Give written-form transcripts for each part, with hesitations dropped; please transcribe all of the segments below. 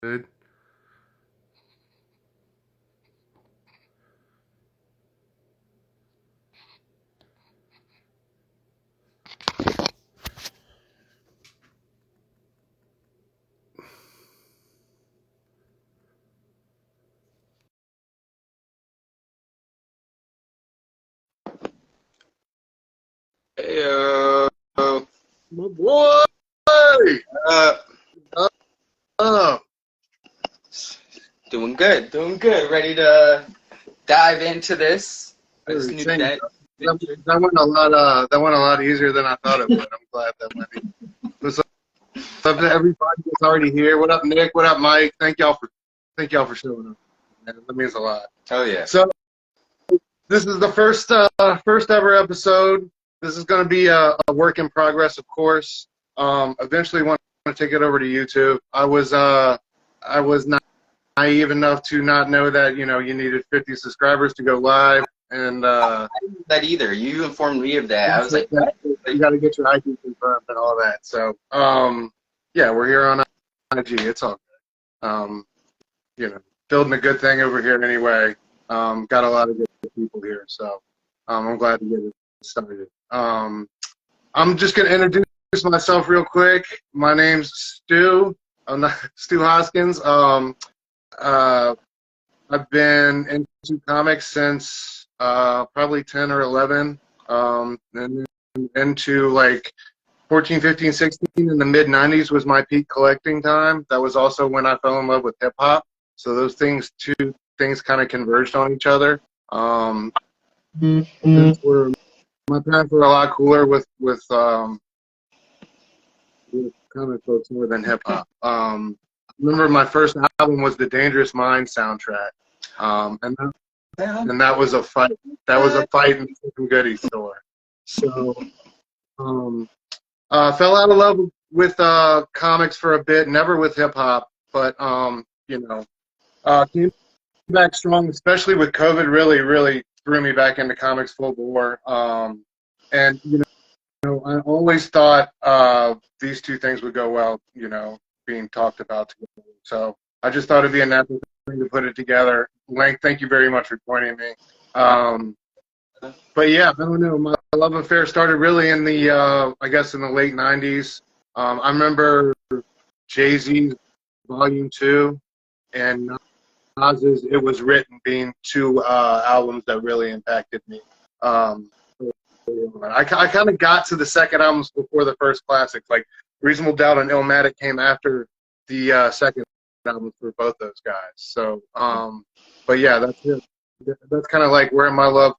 Good. Hey, My boy! uh, Oh, doing good, doing good. Ready to dive into this new same. net That, venture. that went that went a lot easier than I thought it would. I'm glad that went easy. What's up to everybody that's already here? What up, Nick? What up, Mike? Thank y'all for showing up. Man, that means a lot. Oh yeah. So this is the first ever episode. This is going to be a work in progress, of course. Eventually, want to take it over to YouTube. I was not naive enough to not know that you needed 50 subscribers to go live, and I didn't know that either. You informed me of that. I was like, what? you got to get your ID confirmed and all that. So yeah, we're here on IG. It's all good. Building a good thing over here anyway. Got a lot of good people here, so I'm glad to get it started. I'm just gonna introduce myself real quick. My name's Stu. I'm not Stu Hoskins. Uh, I've been into comics since probably 10 or 11, and then into like 14, 15, 16 in the mid 90s was my peak collecting time. That was also when I fell in love with hip hop. So those two things kind of converged on each other. Since my parents were a lot cooler with comic books more than hip hop. I remember my first album was the Dangerous Mind soundtrack, and that was a fight. That was a fight in the Chicken Goodie store. So fell out of love with comics for a bit, never with hip hop, but came back strong, especially with COVID. Really threw me back into comics full bore. And I always thought these two things would go well, being talked about together. So I just thought it'd be a natural thing to put it together. Link, thank you very much for joining me. But yeah, I don't know. My love affair started really in I guess, in the late '90s. I remember Jay-Z's Volume 2 and Nas's It Was Written being two albums that really impacted me. I kind of got to the second albums before the first classics. Like Reasonable Doubt and Illmatic came after the second albums for both those guys. So, but yeah, that's it. That's kind of like where my love,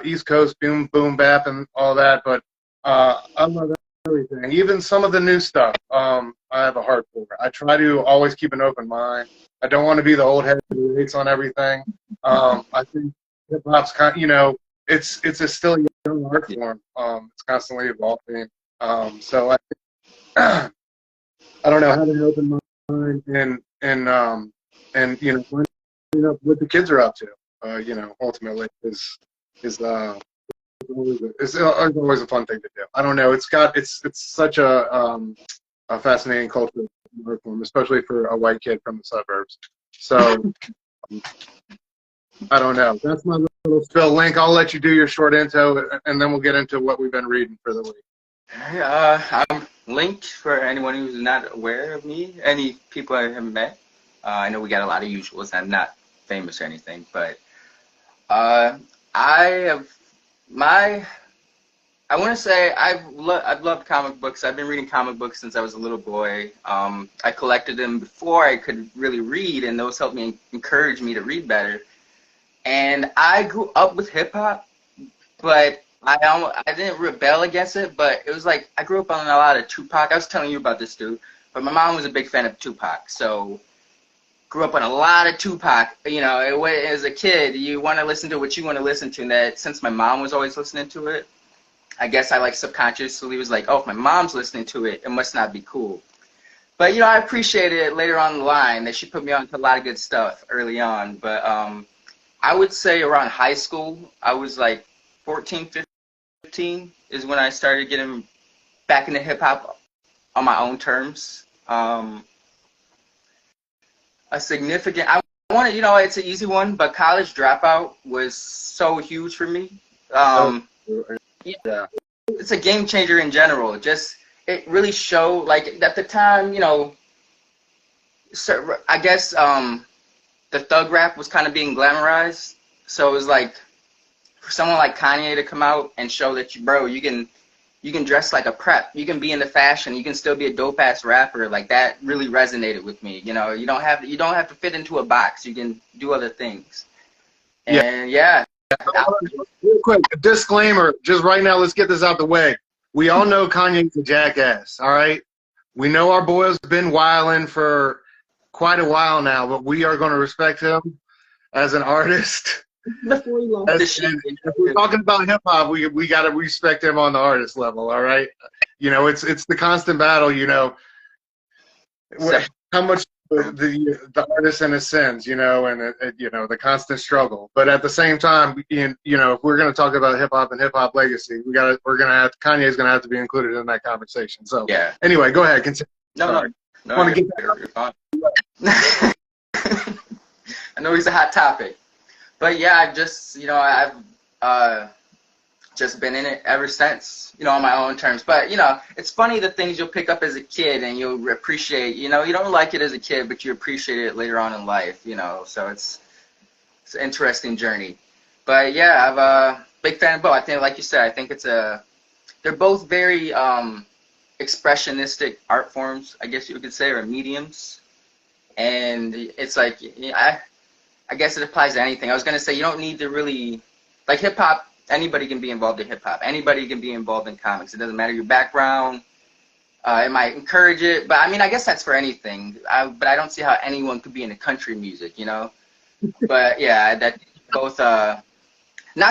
East Coast boom bap and all that. But I love everything, even some of the new stuff. I have a heart for. I try to always keep an open mind. I don't want to be the old head who hates on everything. I think hip hop's it's a still young art form. It's constantly evolving. So I don't know, having an open mind and finding out what the kids are up to. Ultimately is it's always a fun thing to do. I don't know. It's such a fascinating culture art form, especially for a white kid from the suburbs. So I don't know. That's my little spill. Link, I'll let you do your short intro, and then we'll get into what we've been reading for the week. I'm Link for anyone who's not aware of me. Any people I haven't met. I know we got a lot of usuals. I'm not famous or anything, but I have my. I want to say I've loved comic books. I've been reading comic books since I was a little boy. I collected them before I could really read, and those helped me encourage me to read better. And I grew up with hip hop, but I didn't rebel against it. But it was like I grew up on a lot of Tupac. I was telling you about this, dude. But my mom was a big fan of Tupac, so grew up on a lot of Tupac. As a kid, you want to listen to what you want to listen to. And that since my mom was always listening to it, I guess I like subconsciously was like, oh, if my mom's listening to it, it must not be cool. But I appreciated it later on the line that she put me on to a lot of good stuff early on. But I would say around high school, I was like 14, 15 is when I started getting back into hip hop on my own terms. a significant. I want to, you know, it's an easy one, but College Dropout was so huge for me. Oh, Yeah, yeah. it's a game changer in general. Just it really showed, like at the time, you know, I guess the thug rap was kind of being glamorized. So it was like for someone like Kanye to come out and show that bro, you can dress like a prep, you can be into fashion, you can still be a dope ass rapper. Like that really resonated with me. You know, you don't have to fit into a box. You can do other things. Yeah. And yeah, Real quick, a disclaimer, just right now, let's get this out the way. We all know Kanye's a jackass, all right? We know our boy has been wilding for quite a while now, but we are going to respect him as an artist. before you lost the shit. If we're talking about hip-hop, we got to respect him on the artist level, all right? You know, it's the constant battle, you know, how much the artist in his sins, you know, and you know, the constant struggle. But at the same time, you know, if we're going to talk about hip hop and hip hop legacy, Kanye's going to have to be included in that conversation. So yeah. Anyway, go ahead. Continue. No, you're fine. I know he's a hot topic, but yeah, I've just, you know, I've just been in it ever since, you know, on my own terms. But, you know, it's funny the things you'll pick up as a kid and you'll appreciate, you know, you don't like it as a kid, but you appreciate it later on in life, you know. So it's an interesting journey. But yeah, I'm a big fan of both. I think, like you said, I think they're both very expressionistic art forms, I guess you could say, or mediums. And it's like, I guess it applies to anything. I was going to say, you don't need to really, like hip hop, anybody can be involved in hip-hop. Anybody can be involved in comics. It doesn't matter your background. It might encourage it. But, I mean, I guess that's for anything. But I don't see how anyone could be into country music, you know? But, yeah, that both not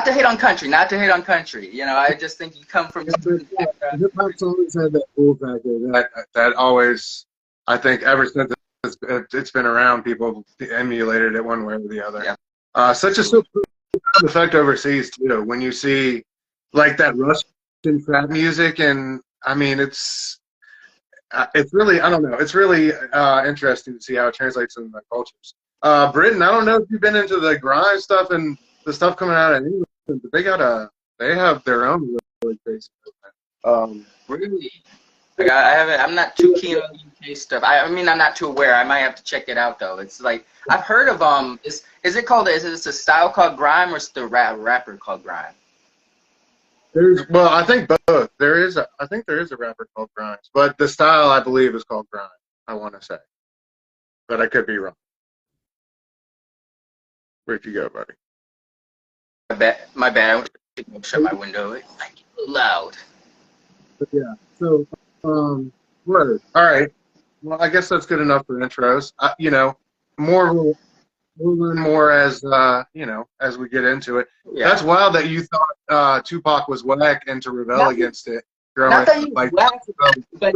to hate on country, you know? I just think you come from... Hip-hop's always had that cool factor. That always, I think, ever since it's been around, people emulated it one way or the other. Yeah. Such a effect overseas too when you see like that Russian trap music, and I mean it's really, I don't know, it's really interesting to see how it translates in the cultures. Britain, I don't know if you've been into the grime stuff and the stuff coming out of England, but they have their own really crazy movement. Really? Like I'm not too keen on UK stuff. I mean, I'm not too aware. I might have to check it out though. It's like I've heard of is it a style called grime, or is it a rapper called grime? Well, I think both. I think there is a rapper called Grimes, but the style I believe is called grime. I want to say, but I could be wrong. Where'd you go, buddy? My bad. I went to shut my window. It's like loud. But yeah. So. Word. All right. Well, I guess that's good enough for intros. You know, we'll learn more as you know, as we get into it. Yeah. That's wild that you thought Tupac was whack and to rebel against it. Not that he was whack, but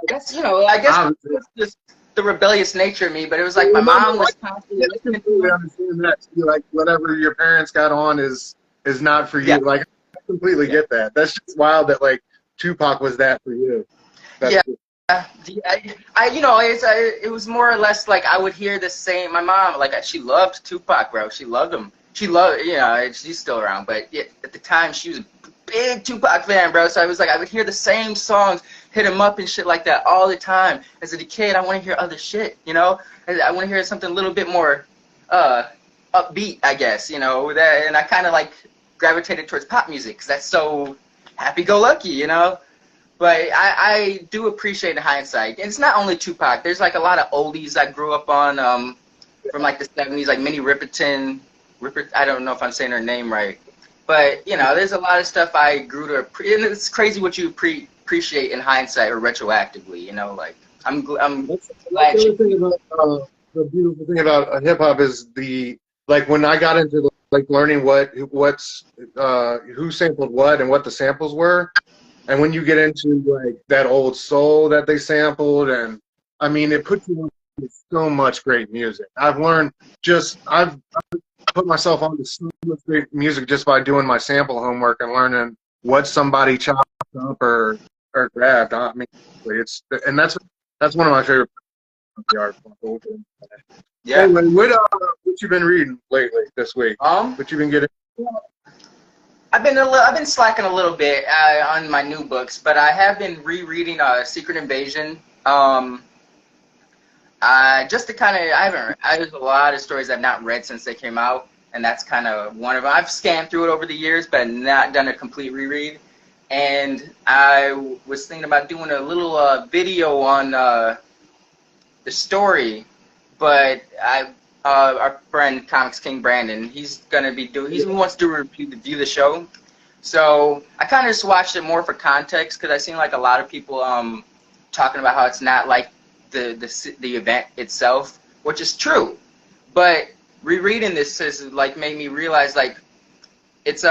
that's, you know, I guess it's just the rebellious nature of me. But it was like my mom was constantly listening to it. Understand that. Like whatever your parents got on is not for you. Yeah. Like I completely get that. That's just wild that like Tupac was that for you. That's cool. You know, it was more or less like I would hear the same. My mom, like, she loved Tupac, bro. She loved him. She loved, you know, she's still around, but at the time she was a big Tupac fan, bro. So I was like, I would hear the same songs, hit him up and shit like that all the time. As a kid, I want to hear other shit, you know. I want to hear something a little bit more upbeat, I guess, you know. And I kind of like gravitated towards pop music because that's so happy-go-lucky, you know. But I do appreciate the hindsight. And it's not only Tupac. There's like a lot of oldies I grew up on from like the 70s, like Minnie Riperton. I don't know if I'm saying her name right. But, you know, there's a lot of stuff I grew to appreciate. And it's crazy what you appreciate in hindsight or retroactively, you know. Like, I'm glad the beautiful thing about hip-hop is like when I got into like learning who sampled what and what the samples were. And when you get into like that old soul that they sampled, and I mean, it puts you on so much great music. I've put myself onto so much great music just by doing my sample homework and learning what somebody chopped up or grabbed. I mean, that's one of my favorite. the art. Yeah. Anyway, what you been reading lately this week? What you been getting? I've been slacking a little bit on my new books, but I have been rereading Secret Invasion. Just to kind of, there's a lot of stories I've not read since they came out, and that's kind of one of them. I've scanned through it over the years, but not done a complete reread. And I was thinking about doing a little video on the story, but our friend Comics King Brandon, he wants to review the show. So I kind of just watched it more for context because I seen like a lot of people talking about how it's not like the event itself, which is true. But rereading this has like made me realize like it's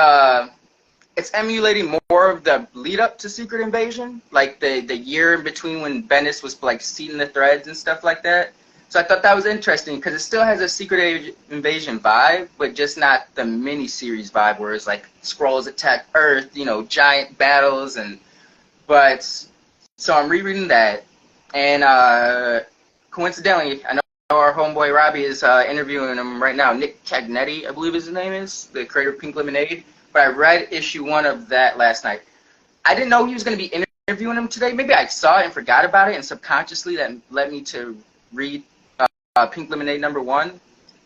emulating more of the lead up to Secret Invasion, like the year in between when Bendis was like seeding the threads and stuff like that. So I thought that was interesting because it still has a Secret Invasion vibe, but just not the mini-series vibe where it's like Skrulls attack Earth, giant battles but so I'm rereading that, and coincidentally, I know our homeboy Robbie is interviewing him right now. Nick Cagnetti, I believe his name is, the creator of Pink Lemonade. But I read issue 1 of that last night. I didn't know he was going to be interviewing him today. Maybe I saw it and forgot about it, and subconsciously that led me to read Pink Lemonade #1.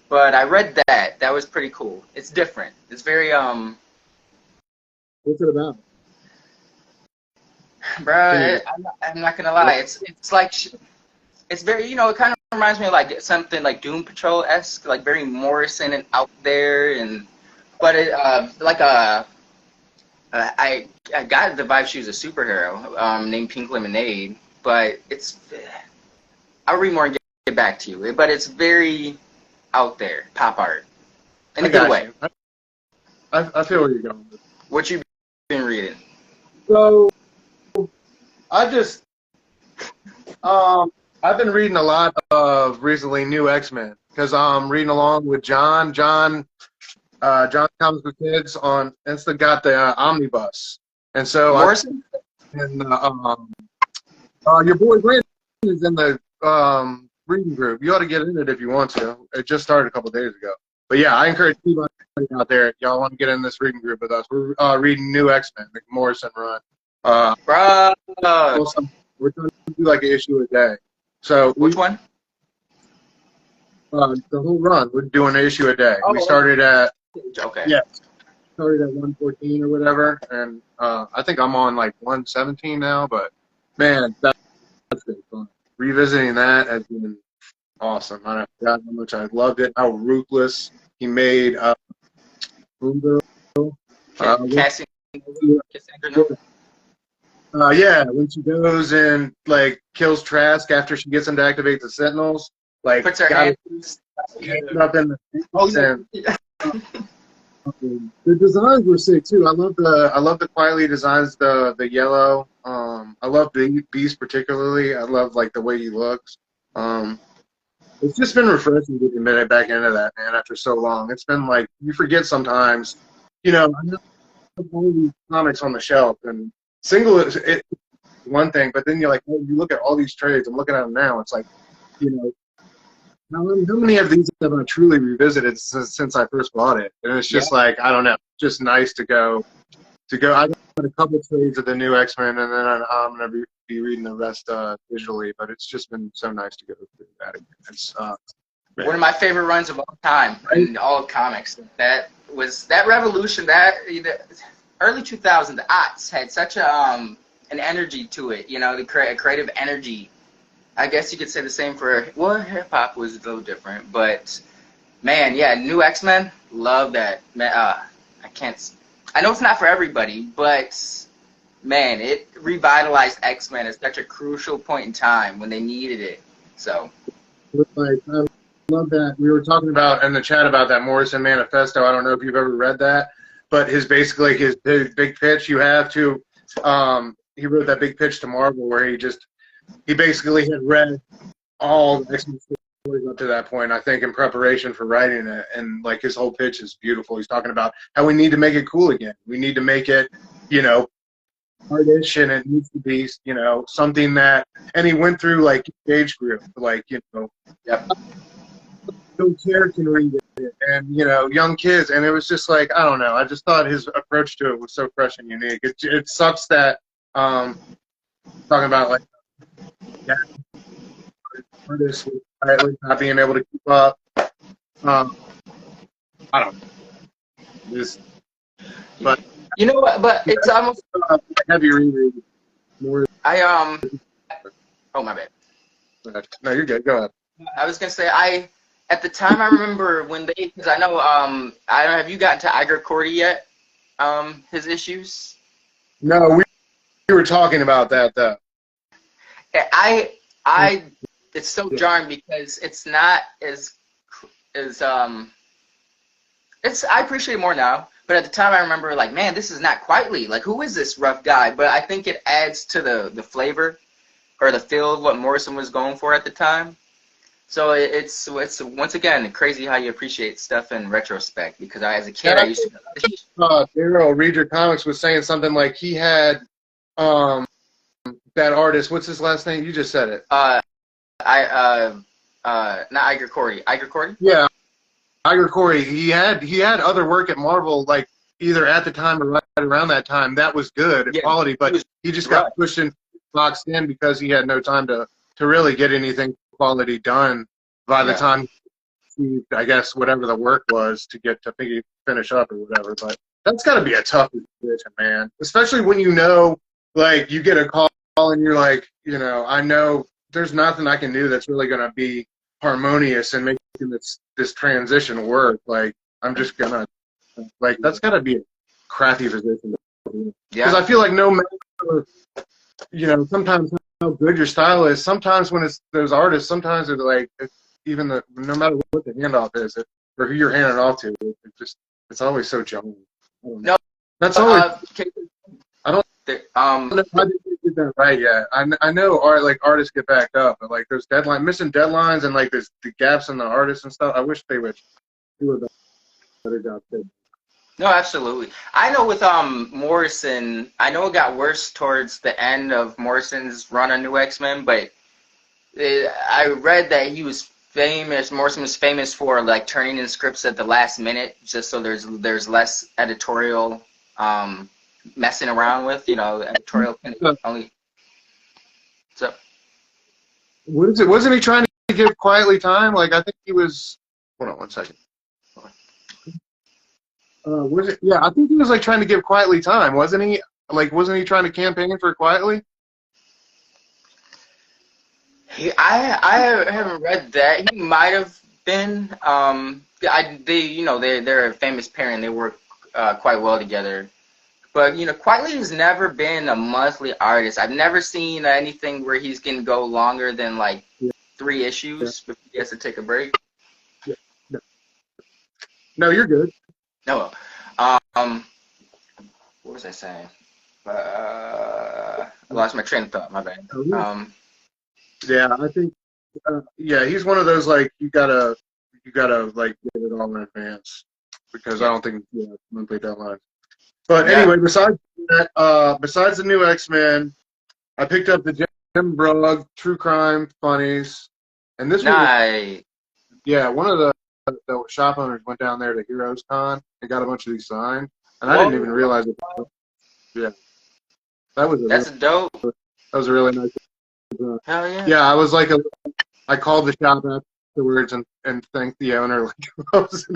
But I read that. That was pretty cool. It's different. It's very What's it about? Bro, I'm not gonna lie. It's like it's very it kind of reminds me of like something like Doom Patrol-esque, like very Morrison and out there But it I got the vibe she was a superhero named Pink Lemonade, but I'll read more and get back to you. But it's very out there, pop art, in a good way. I feel where you're going. What you been reading? So I've been reading a lot of recently new X-Men because I'm reading along with John. John Comes with Kids on Insta got the omnibus, and so Morrison? Your boy Brandon is in the reading group. You ought to get in it if you want to. It just started a couple days ago. But yeah, I encourage people out there, if y'all want to get in this reading group with us. We're reading new X-Men, the Morrison run. Bro. We're trying to do like an issue a day. So Which one? The whole run, we're doing an issue a day. Oh, we started at okay. Started at 114 or whatever, and I think I'm on like 117 now. But man, that's been fun. Revisiting that has been awesome. I forgot how much I loved it. How ruthless he made Boom Cassandra. Yeah, when she goes and like kills Trask after she gets him to activate the Sentinels, like puts her hand up in the the designs were sick too. I love the quietly designs, the yellow. I love Beast particularly. I love like the way he looks. It's just been refreshing getting back into that, man, after so long. It's been like you forget sometimes, I have all these comics on the shelf and single is one thing, but then you're like, oh, you look at all these trades. I'm looking at them now. It's like, how many of these have I truly revisited since I first bought it? And it's just like, I don't know, just nice to go. I got a couple trades of the new X-Men, and then I'm going to be reading the rest visually. But it's just been so nice to go through that again. It's one of my favorite runs of all time in all of comics. That was that Revolution. That early 2000s, the aughts had such an energy to it. The creative energy. I guess you could say the same for, hip hop was a little different, but man, yeah, new X-Men, love that. I know it's not for everybody, but man, it revitalized X-Men at such a crucial point in time when they needed it. So, I love that. We were talking about in the chat about that Morrison Manifesto. I don't know if you've ever read that, but his big pitch you have to. He wrote that big pitch to Marvel where he basically had read all the X-Men stories up to that point, I think, in preparation for writing it. And, like, his whole pitch is beautiful. He's talking about how we need to make it cool again. We need to make it, artish, and it needs to be, you know, something that, and he went through like age group, like, you know, Yep. young kids can read it, and, you know, young kids, and it was just like, I don't know, I just thought his approach to it was so fresh and unique. It sucks that, talking about like, yeah, artists not being able to keep up. I don't know. Just, but You know what? But it's almost heavy reread. More. Oh, my bad. No, you're good. Go ahead. I was gonna say at the time I remember when they, because I know I don't know, have you gotten to Igor Cordy yet? His issues. No, we were talking about that though. It's so jarring because it's not as I appreciate it more now, but at the time I remember like, man, this is not Quietly. Like, who is this rough guy? But I think it adds to the flavor or the feel of what Morrison was going for at the time. So it's once again crazy how you appreciate stuff in retrospect, because as a kid I used to. Daryl, Read Your Comics was saying something like he had that artist. What's his last name? You just said it. Not Igor Cordy. Igor Cordy? Yeah, Igor Cordy. He had other work at Marvel, like either at the time or right around that time. That was good quality, but he just got pushed in, boxed in, because he had no time to really get anything quality done by the time he, I guess, whatever the work was to get to finish up or whatever. But that's got to be a tough decision, man. Especially when you know, like, you get a call and you're like, you know, I know there's nothing I can do that's really going to be harmonious and making this transition work. Like, I'm just gonna, like, that's got to be a crappy position. Because I feel like no matter, you know, sometimes how good your style is, sometimes when it's those artists, sometimes it's like, even no matter what the handoff is, or who you're handing it off to, it's always so jarring. No, that's always. I don't know how they did that right yet. I know artists get backed up, but like those missing deadlines and like the gaps in the artists and stuff. I wish they would do a better job too. No, absolutely. I know with Morrison, I know it got worse towards the end of Morrison's run on New X-Men, but I read that he was famous. Morrison was famous for like turning in scripts at the last minute, just so there's less editorial messing around with, you know, editorial only. So, what is it? Wasn't he trying to give Quietly time? Like, I think he was. Hold on one second. Was it? Yeah, I think he was like trying to give Quietly time, wasn't he? Like, wasn't he trying to campaign for Quietly? I haven't read that. He might have been. They're a famous pair and they work quite well together. But, you know, Quietly has never been a monthly artist. I've never seen anything where he's going to go longer than like 3 issues before he has to take a break. Yeah. No, you're good. No. What was I saying? I lost my train of thought. My bad. Yeah, I think. He's one of those, like, you gotta like get it all in advance, because I don't think monthly deadlines. But anyway, besides that, besides the new X-Men, I picked up the Jim Brugg True Crime Funnies, and this was one of the shop owners went down there to Heroes Con and got a bunch of these signed, and I didn't even realize it. Yeah, that's dope. That was a really nice. Hell yeah. Yeah, I was like, I called the shop afterwards and thanked the owner, like, I was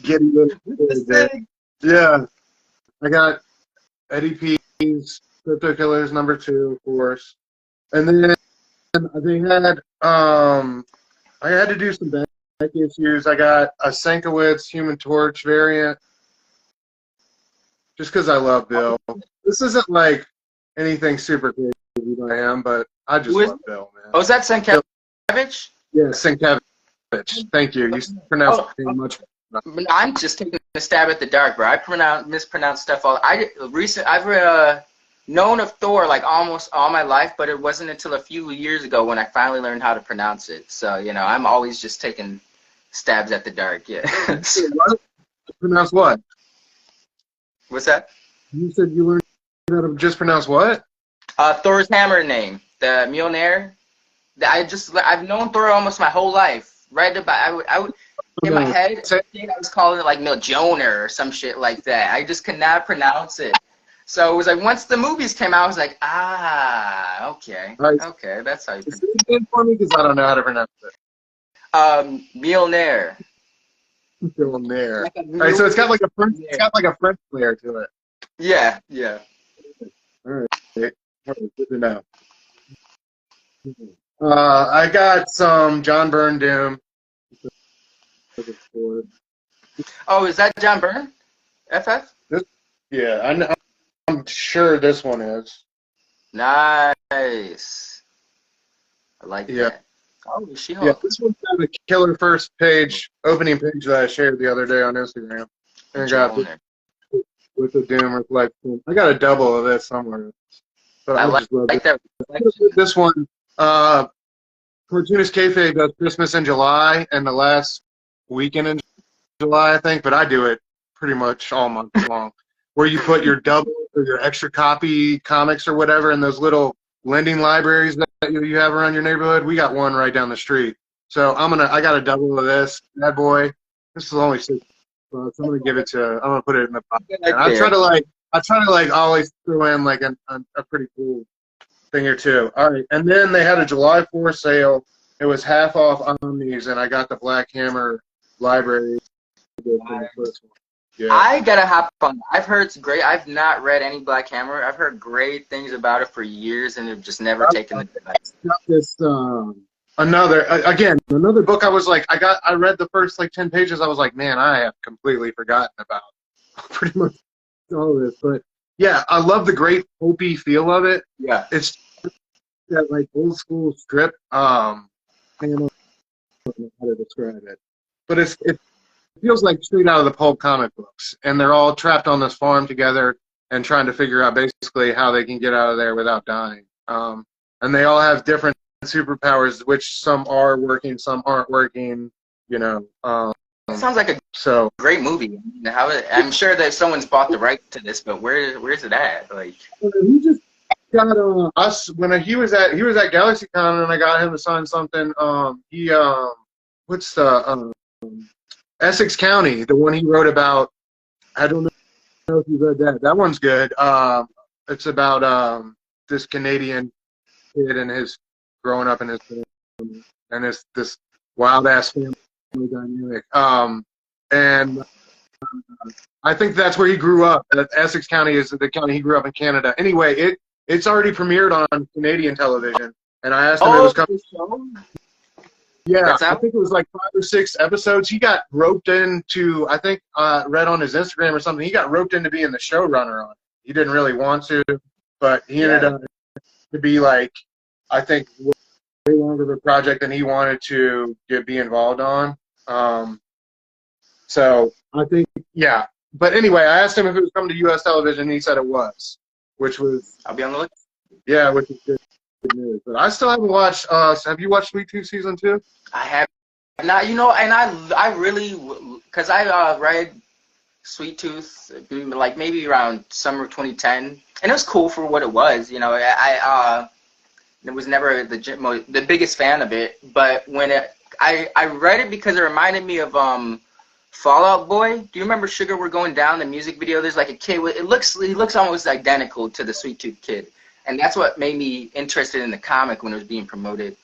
getting it. Yeah, I got Eddie P's Crypto Killers #2, of course, and then they had I had to do some back issues. I got a Sienkiewicz Human Torch variant, just because I love Bill. This isn't like anything super crazy by him, but I just love Bill, man. Oh, is that Sienkiewicz? Yeah, Sienkiewicz. Thank you. You pronounced it much. I'm just taking a stab at the dark, bro. I mispronounce stuff all. I've known of Thor like almost all my life, but it wasn't until a few years ago when I finally learned how to pronounce it. So, you know, I'm always just taking stabs at the dark. Yeah. Pronounce what? What's that? You said you learned just pronounced what? Thor's hammer name, the Mjolnir. I've known Thor almost my whole life. Right about I would in my head I was calling it like Mjolnir or some shit like that. I just could not pronounce it. So it was like once the movies came out, I was like, okay, okay, that's how you pronounce it. Say it for me because I don't know how to pronounce it. Mjolnir. Mjolnir. Like all right, so it's got like a French flair to it. Yeah, yeah. All right, good to know. I got some John Byrne Doom. Oh, is that John Byrne? FF? Yeah, I'm sure this one is. Nice. I like that. Oh, She-Hulk. Yeah, this one's got a killer first page, opening page that I shared the other day on Instagram. And I got with the Doom reflection. I got a double of this somewhere. But I just love that. This one, Cartoonist Kayfabe does Christmas in July and the last weekend in July, I think, but I do it pretty much all month long, where you put your double or your extra copy comics or whatever in those little lending libraries that you have around your neighborhood. We got one right down the street. So I got a double of this bad boy. This is only $6. I'm gonna give it to. I'm gonna put it in the pocket. I try to always throw in like a pretty cool thing or two. All right, and then they had a July 4th sale. It was half off on these, and I got the Black Hammer library. Yeah. I gotta hop on. I've heard it's great. I've not read any Black Hammer. I've heard great things about it for years, and have just never taken the time. This another book. I was like, I read the first like 10 pages. I was like, man, I have completely forgotten about pretty much all of this. But yeah, I love the great pulpy feel of it. Yeah, it's that like old school strip. I don't know how to describe it, but it feels like straight out of the pulp comic books, and they're all trapped on this farm together and trying to figure out basically how they can get out of there without dying. And they all have different superpowers, which some are working, some aren't working. You know. It sounds like a great movie. I'm sure that someone's bought the right to this, but where's it at? Like he just got us when he was at GalaxyCon, and I got him to sign something. What's the Essex County, the one he wrote about. I don't know if you read that. That one's good. It's about this Canadian kid and his growing up in his family, and it's this wild ass family dynamic. And I think that's where he grew up. Essex County is the county he grew up in Canada. Anyway, it's already premiered on Canadian television, and I asked him if it was coming. Yeah, I think it was like 5 or 6 episodes. He got roped into, I think, read on his Instagram or something, he got roped into being the showrunner on it. He didn't really want to, but he ended up to be like, I think, way longer of a project than he wanted to be involved on. So I think, yeah. But anyway, I asked him if it was coming to U.S. television, and he said it was, which was... I'll be on the list. Yeah, which is good news. But I still haven't watched... have you watched Sweet Tooth Season 2? I have not, and I really, because I read Sweet Tooth like maybe around summer 2010, and it was cool for what it was. I was never the biggest fan of it, but when I read it because it reminded me of Fall Out Boy. Do you remember Sugar We're Going Down, the music video? There's like a kid he looks almost identical to the Sweet Tooth kid, and that's what made me interested in the comic when it was being promoted.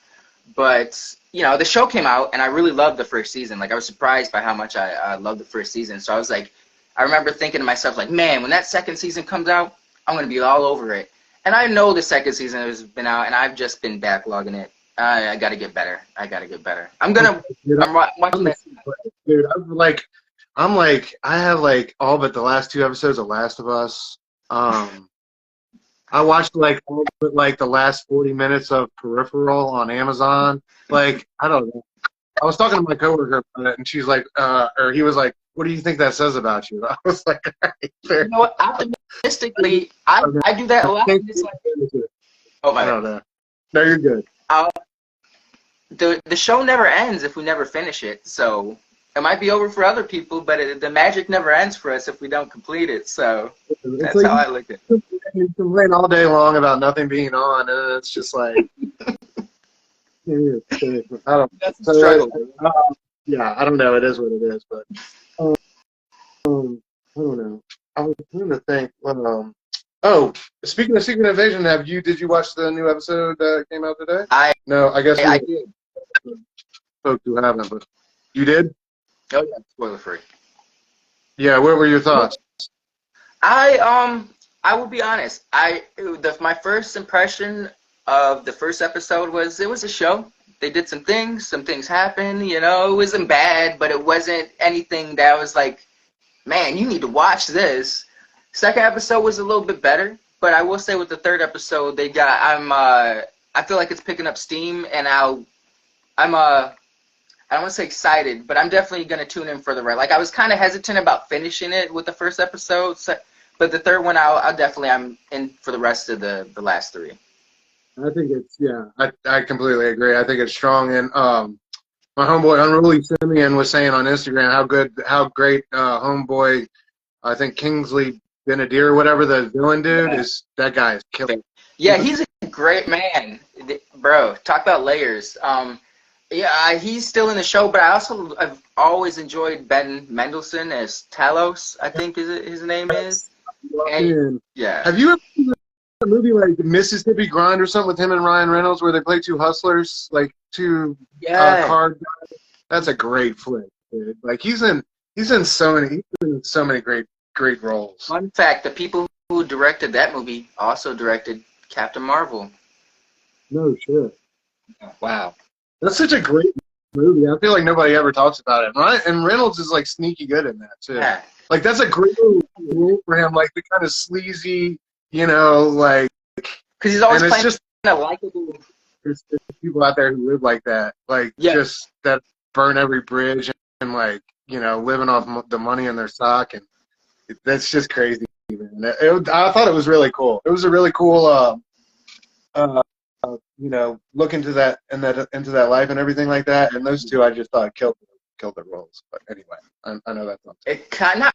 But the show came out, and I really loved the first season. Like, I was surprised by how much I loved the first season. So I was like, I remember thinking to myself, like, man, when that second season comes out, I'm going to be all over it. And I know the second season has been out, and I've just been backlogging it. I got to get better. I'm watching that. Dude, I'm like, I have like all but the last 2 episodes of Last of Us. I watched like all but like the last 40 minutes of Peripheral on Amazon. Like, I don't know. I was talking to my coworker about it, and she's like, or he was like, "What do you think that says about you?" I was like, all right, fair. Optimistically, I do that a lot. Oh my God. No, you're good. The show never ends if we never finish it. So it might be over for other people, but the magic never ends for us if we don't complete it. So It's that's like how I look at it. you complain all day long about nothing being on, and it's just like, I don't. That's a So, struggle. yeah, I don't know. It is what it is, but I don't know. I was trying to think. Oh, speaking of Secret Invasion, did you watch the new episode that came out today? No, I guess I did. Folks who haven't, but you did? Oh yeah, spoiler free. Yeah, what were your thoughts? I will be honest. My first impression of the first episode was it was a show. They did some things happened, you know, it wasn't bad, but it wasn't anything that was like, man, you need to watch this. Second episode was a little bit better, but I will say with the third episode I feel like it's picking up steam, and I don't want to say excited, but I'm definitely going to tune in for the rest. Like, I was kind of hesitant about finishing it with the first episode, but the third one, I'm in for the rest of the last three. I think I completely agree. I think it's strong, and my homeboy Unruly Simeon was saying on Instagram how great homeboy, I think Kingsley Benadir or whatever, the villain dude is. That guy is killing. Yeah, he's a great man, bro. Talk about layers. Yeah, he's still in the show, but I've always enjoyed Ben Mendelsohn as Talos, I think his name is. And, yeah. Have you ever seen a movie like Mississippi Grind or something with him and Ryan Reynolds where they play two hustlers, like two card guys? That's a great flick, dude. Like he's in so many great roles. Fun fact: the people who directed that movie also directed Captain Marvel. No shit. Wow. That's such a great movie. I feel like nobody ever talks about it. Right? And Reynolds is like sneaky good in that too. Yeah. Like that's a great role for him. Like the kind of sleazy, you know, like because he's always playing just a likable. There's people out there who live like that, like just that burn every bridge and like you know living off the money in their sock, and that's just crazy. Man. I thought it was really cool. It was a really cool. You know, look into that life and everything like that. And those two, I just thought killed their roles. But anyway, I know that's not. It kind of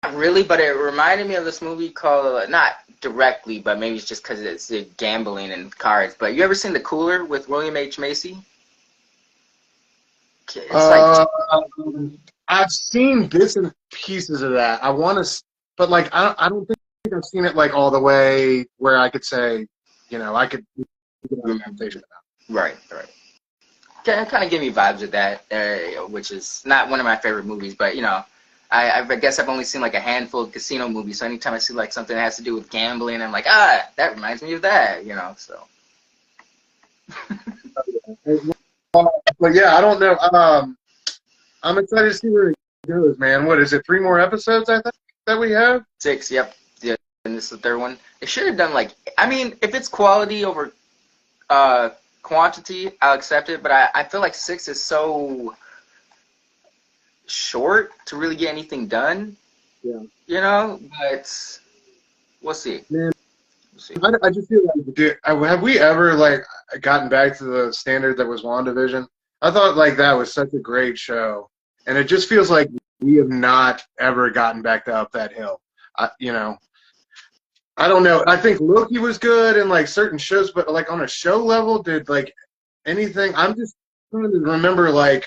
not really, but it reminded me of this movie called not directly, but maybe it's just because it's gambling and cards. But you ever seen The Cooler with William H. Macy? It's I've seen bits and pieces of that. I want to, but like I don't think I've seen it like all the way where I could say, you know, I could. Right. Kind of give me vibes of that, which is not one of my favorite movies, but you know, I guess I've only seen like a handful of casino movies, so anytime I see like something that has to do with gambling, I'm like, that reminds me of that, you know, so. But yeah, I don't know. I'm excited to see where it goes, man. What is it? 3 more episodes, I think, that we have? 6, yep. Yeah, and this is the third one. They should have done like, I mean, if it's quality over quantity, I'll accept it, but I feel like 6 is so short to really get anything done. Yeah. You know, but we'll see. Man, we'll see. I just feel like, dude, have we ever like gotten back to the standard that was WandaVision? I thought like that was such a great show, and it just feels like we have not ever gotten back to up that hill. You know. I don't know. I think Loki was good in like certain shows, but like on a show level, did like anything? I'm just trying to remember like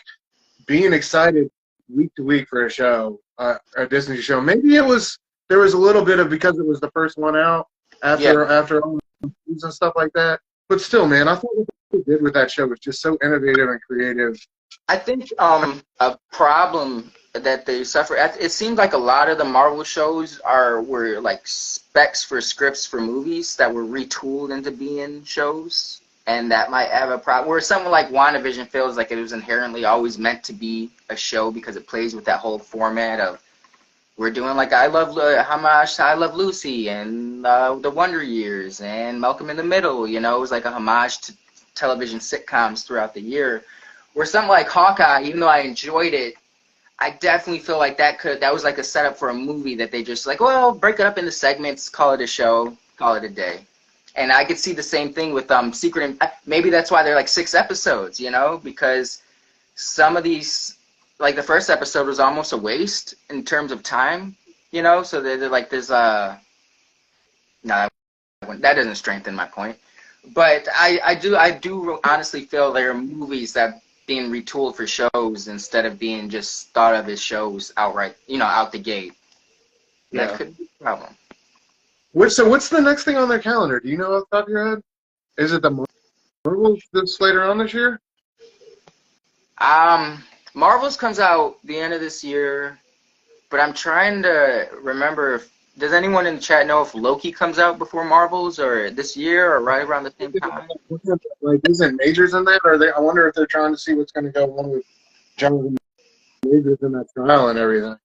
being excited week to week for a show, a Disney show. Maybe there was a little bit of because it was the first one out after all the movies and stuff like that. But still, man, I thought what they did with that show was just so innovative and creative. I think a problem that they suffer. It seemed like a lot of the Marvel shows were like specs for scripts for movies that were retooled into being shows, and that might have a problem. Where something like WandaVision feels like it was inherently always meant to be a show because it plays with that whole format of we're doing like homage to I Love Lucy and the Wonder Years and Malcolm in the Middle. You know, it was like a homage to television sitcoms throughout the year. Where something like Hawkeye, even though I enjoyed it, I definitely feel like that was like a setup for a movie that they just like, well, break it up into segments, call it a show, call it a day. And I could see the same thing with maybe that's why they're like 6 episodes, you know, because some of these like the first episode was almost a waste in terms of time, So they're like, there's no, that doesn't strengthen my point. But I do honestly feel there are movies that being retooled for shows instead of being just thought of as shows outright, out the gate. Yeah. That could be a problem. So what's the next thing on their calendar? Do you know off the top of your head? Is it the Marvel that's later on this year? Marvels comes out the end of this year, but I'm trying to remember does anyone in the chat know if Loki comes out before Marvels or this year or right around the same time? Like, isn't Majors in that? Or I wonder if they're trying to see what's going to go on with Jonathan Majors in that trial and everything.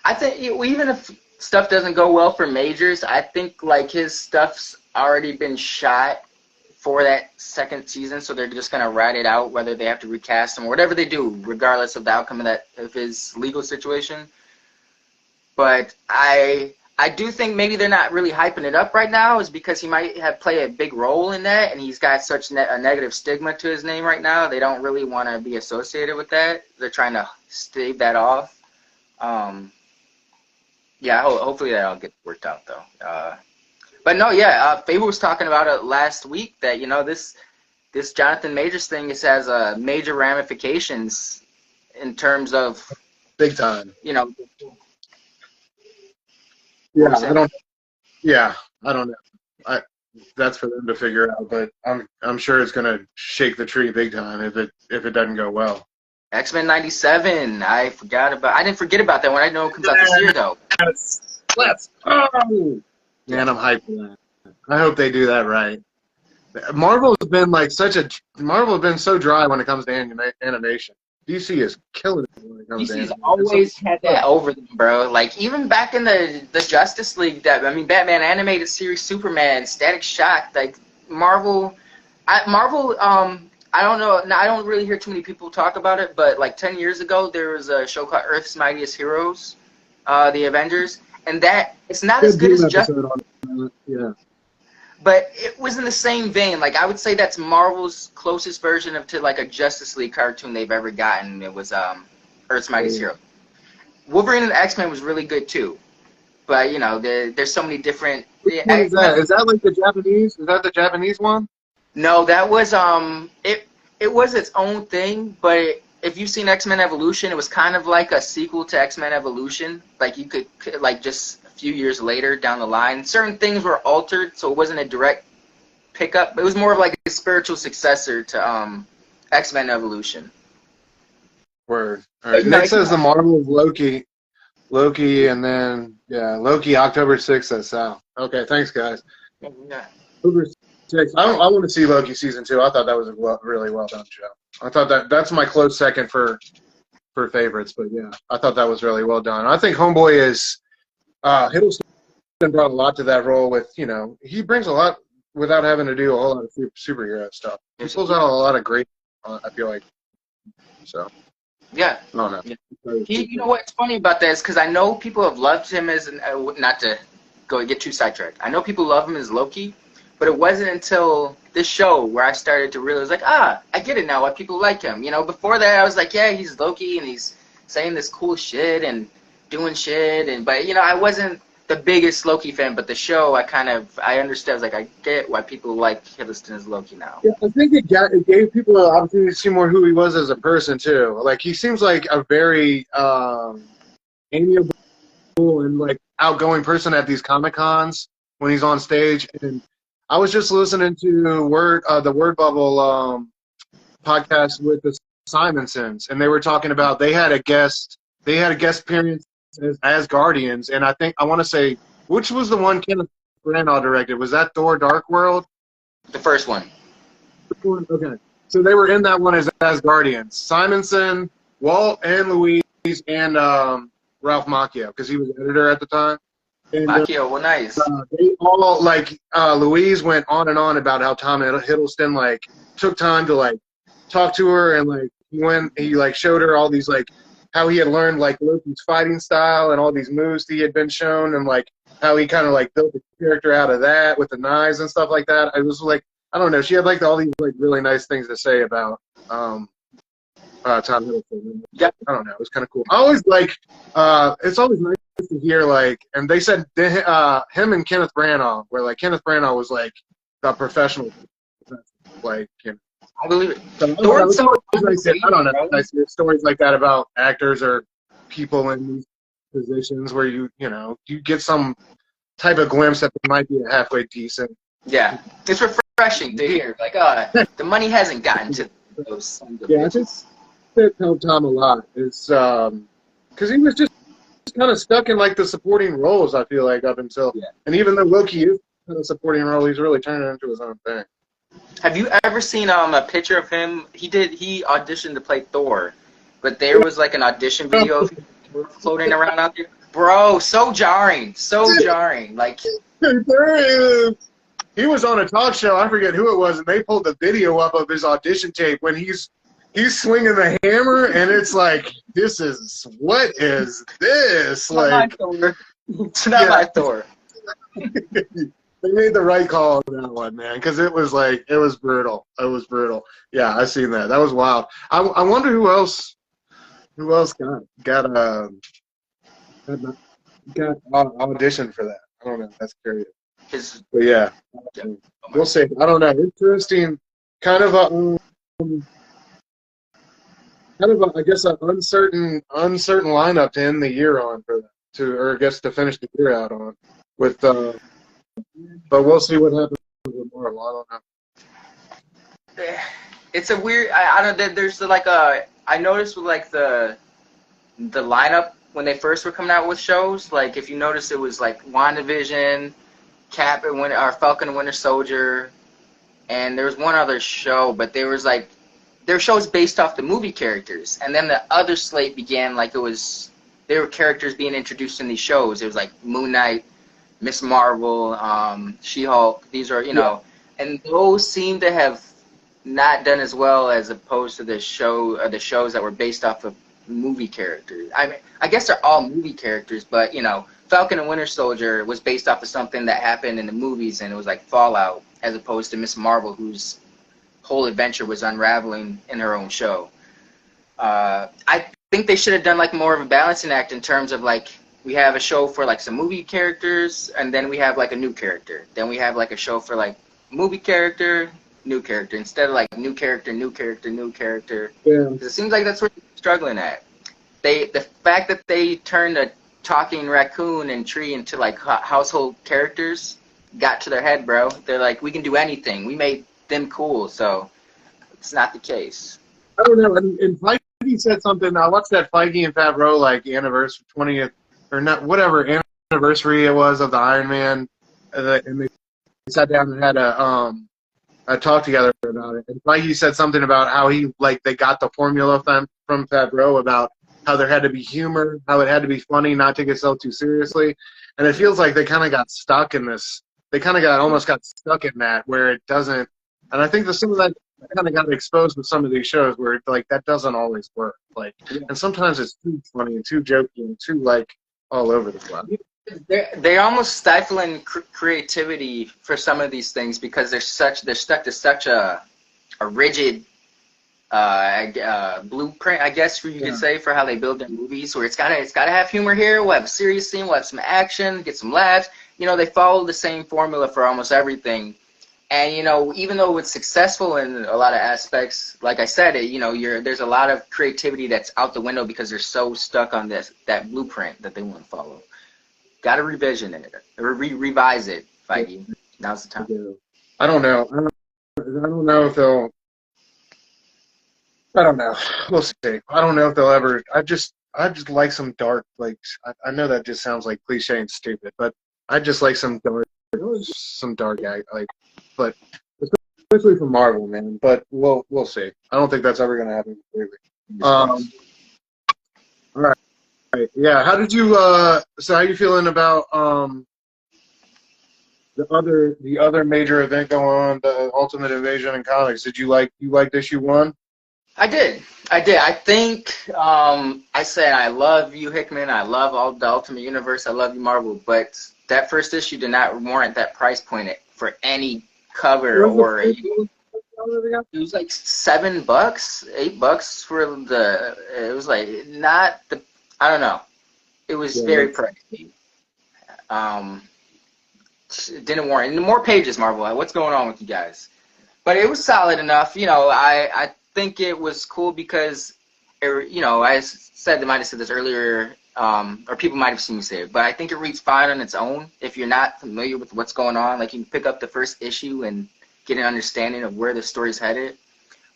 I think even if stuff doesn't go well for Majors, I think like his stuff's already been shot for that second season, so they're just gonna ride it out, whether they have to recast him or whatever they do, regardless of the outcome of his legal situation. But I do think maybe they're not really hyping it up right now, is because he might have played a big role in that, and he's got such a negative stigma to his name right now. They don't really want to be associated with that. They're trying to stave that off. Yeah, hopefully that all gets worked out though. But no, yeah, Faber was talking about it last week that this Jonathan Majors thing has major ramifications in terms of big time. Yeah, I don't know. That's for them to figure out, but I'm sure it's gonna shake the tree big time if it doesn't go well. X-Men 97. I didn't forget about that one. I know it comes out this year though. Let's go. Man, I'm hyped for that. I hope they do that right. Marvel has been so dry when it comes to animation. DC is killing it when it comes to animation. DC's always had that over them, bro. Like even back in the Justice League, Batman animated series, Superman, Static Shock, like Marvel. I don't know. I don't really hear too many people talk about it, but like 10 years ago, there was a show called Earth's Mightiest Heroes, the Avengers, and that it's not as good as Justice. Yeah. But it was in the same vein. Like I would say that's Marvel's closest version to like a Justice League cartoon they've ever gotten. It was Earth's Mightiest Heroes. Wolverine and X-Men was really good too, but there's so many different. Which one is that? Is that like the Japanese? Is that the Japanese one? No, that was it was its own thing, but if you've seen X-Men Evolution, it was kind of like a sequel to X-Men Evolution. Like you could like just a few years later down the line, certain things were altered, so it wasn't a direct pickup. It was more of like a spiritual successor to X-Men Evolution. Word. All right. Next is the Marvel of Loki, and then Loki October 6th at Sal. Okay, thanks guys. Yeah. October 6th. I want to see Loki season 2. I thought that was a really well done show. I thought that's my close second for favorites, but yeah, I thought that was really well done. I think Homeboy is Hiddleston brought a lot to that role with he brings a lot without having to do a whole lot of superhero stuff. He pulls out a lot of great. I feel like so. Yeah. No. You know what's funny about that is because I know people have loved him as not to get too sidetracked. I know people love him as Loki, but it wasn't until this show where I started to realize, like, I get it now why people like him. Before that I was like, yeah, he's Loki and he's saying this cool shit and doing shit, but I wasn't the biggest Loki fan. But the show, I understood. I was like, I get why people like Hiddleston as Loki now. Yeah, I think it gave people an opportunity to see more who he was as a person too. Like he seems like a very amiable and like outgoing person at these Comic Cons when he's on stage. And I was just listening to the Word Bubble podcast with the Simonsons, and they were talking about they had a guest appearance as Guardians, and I want to say, which was the one Kenneth Branagh directed? Was that Thor: Dark World? The first one. Okay, so they were in that one as Guardians. Simonson, Walt, and Louise, and Ralph Macchio, because he was editor at the time. And, Macchio, well, nice. They all Louise went on and on about how Tom Hiddleston took time to talk to her, and he showed her all these how he had learned Loki's fighting style and all these moves he had been shown, and how he kind of built the character out of that with the knives and stuff like that. I was I don't know, she had all these really nice things to say about Tom Hiddleston. Yeah. I don't know. It was kind of cool. I always like. It's always nice to hear like, and they said him and Kenneth Branagh, where like Kenneth Branagh was like the professional, like. You know, I believe it. so, I don't know. Nice to hear stories like that about actors or people in these positions where you get some type of glimpse that they might be halfway decent. Yeah, it's refreshing to hear. Like, the money hasn't gotten to those sons of Yeah, I think that helped Tom a lot. Is because he was just kind of stuck in like the supporting roles. I feel like up until and even though Loki is kind of supporting role, he's really turning it into his own thing. Have you ever seen a picture of him? He auditioned to play Thor, but there was like an audition video of him floating around out there. Bro, so jarring, Like, he was on a talk show. I forget who it was, and they pulled the video up of his audition tape when he's swinging the hammer, and it's like, what is this? Like, it's not my Thor. They made the right call on that one, man, because it was brutal. It was brutal. Yeah, I seen that. That was wild. I wonder who else got auditioned for that. I don't know. That's curious. But yeah, we'll see. I don't know. Interesting. Kind of I guess an uncertain lineup to end the year on for that, or I guess to finish the year out on with. But we'll see what happens with Marvel. I don't know. It's a weird. I don't. There's like I noticed with like the lineup when they first were coming out with shows. Like if you notice, it was like WandaVision, Cap and Falcon and Winter Soldier, and there was one other show. But there was like their shows based off the movie characters, and then the other slate began like there were characters being introduced in these shows. It was like Moon Knight, Miss Marvel, She-Hulk. These are, and those seem to have not done as well as opposed to the shows that were based off of movie characters. I mean, I guess they're all movie characters, but Falcon and Winter Soldier was based off of something that happened in the movies, and it was like Fallout, as opposed to Miss Marvel, whose whole adventure was unraveling in her own show. I think they should have done like more of a balancing act in terms of like, we have a show for like some movie characters, and then we have like a new character. Then we have like a show for like movie character, new character, instead of like new character, new character, new character. Yeah. It seems like that's what they're struggling at. The fact that they turned a talking raccoon and tree into like household characters got to their head, bro. They're like, we can do anything. We made them cool, so it's not the case. I don't know. And Feige said something. I watched that Feige and Favreau like anniversary 20th. Or not, whatever anniversary it was of the Iron Man, and they sat down and had a talk together about it. And Feige said something about how they got the formula from Favreau about how there had to be humor, how it had to be funny, not take itself too seriously. And it feels like they kind of got stuck in this. They kind of almost got stuck in that where it doesn't. And I think that some of that kind of got exposed with some of these shows where it's like that doesn't always work. Like, and sometimes it's too funny and too jokey and too like all over the place. They're almost stifling creativity for some of these things because they're stuck to such a rigid blueprint, I guess you could say, for how they build their movies. Where it's gotta have humor here. We'll have a serious scene. We'll have some action. Get some laughs. They follow the same formula for almost everything. And even though it's successful in a lot of aspects, like I said, there's a lot of creativity that's out the window because they're so stuck on that blueprint that they want to follow. Got to revise it, Feige. Now's the time. I don't know. I don't know if they'll. I don't know. We'll see. I don't know if they'll ever. I just like some dark. Like I know that just sounds like cliche and stupid, but I just like some dark like. But especially from Marvel, man. But we'll see. I don't think that's ever going to happen completely. All right. Yeah. How did you? So how you feeling about the other major event going on, the Ultimate Invasion in comics? Did you like issue 1? I did. I think I said I love you, Hickman. I love all the Ultimate Universe. I love you, Marvel. But that first issue did not warrant that price point for any cover or It was like $7, $8 for the. It was like not the. I don't know. It was very pricey. It didn't warrant. And more pages, Marvel. What's going on with you guys? But it was solid enough. You know, I think it was cool because, you know, I said, I might have said this earlier, or people might have seen me say it, but I think it reads fine on its own if you're not familiar with what's going on. Like, you can pick up the first issue and get an understanding of where the story's headed.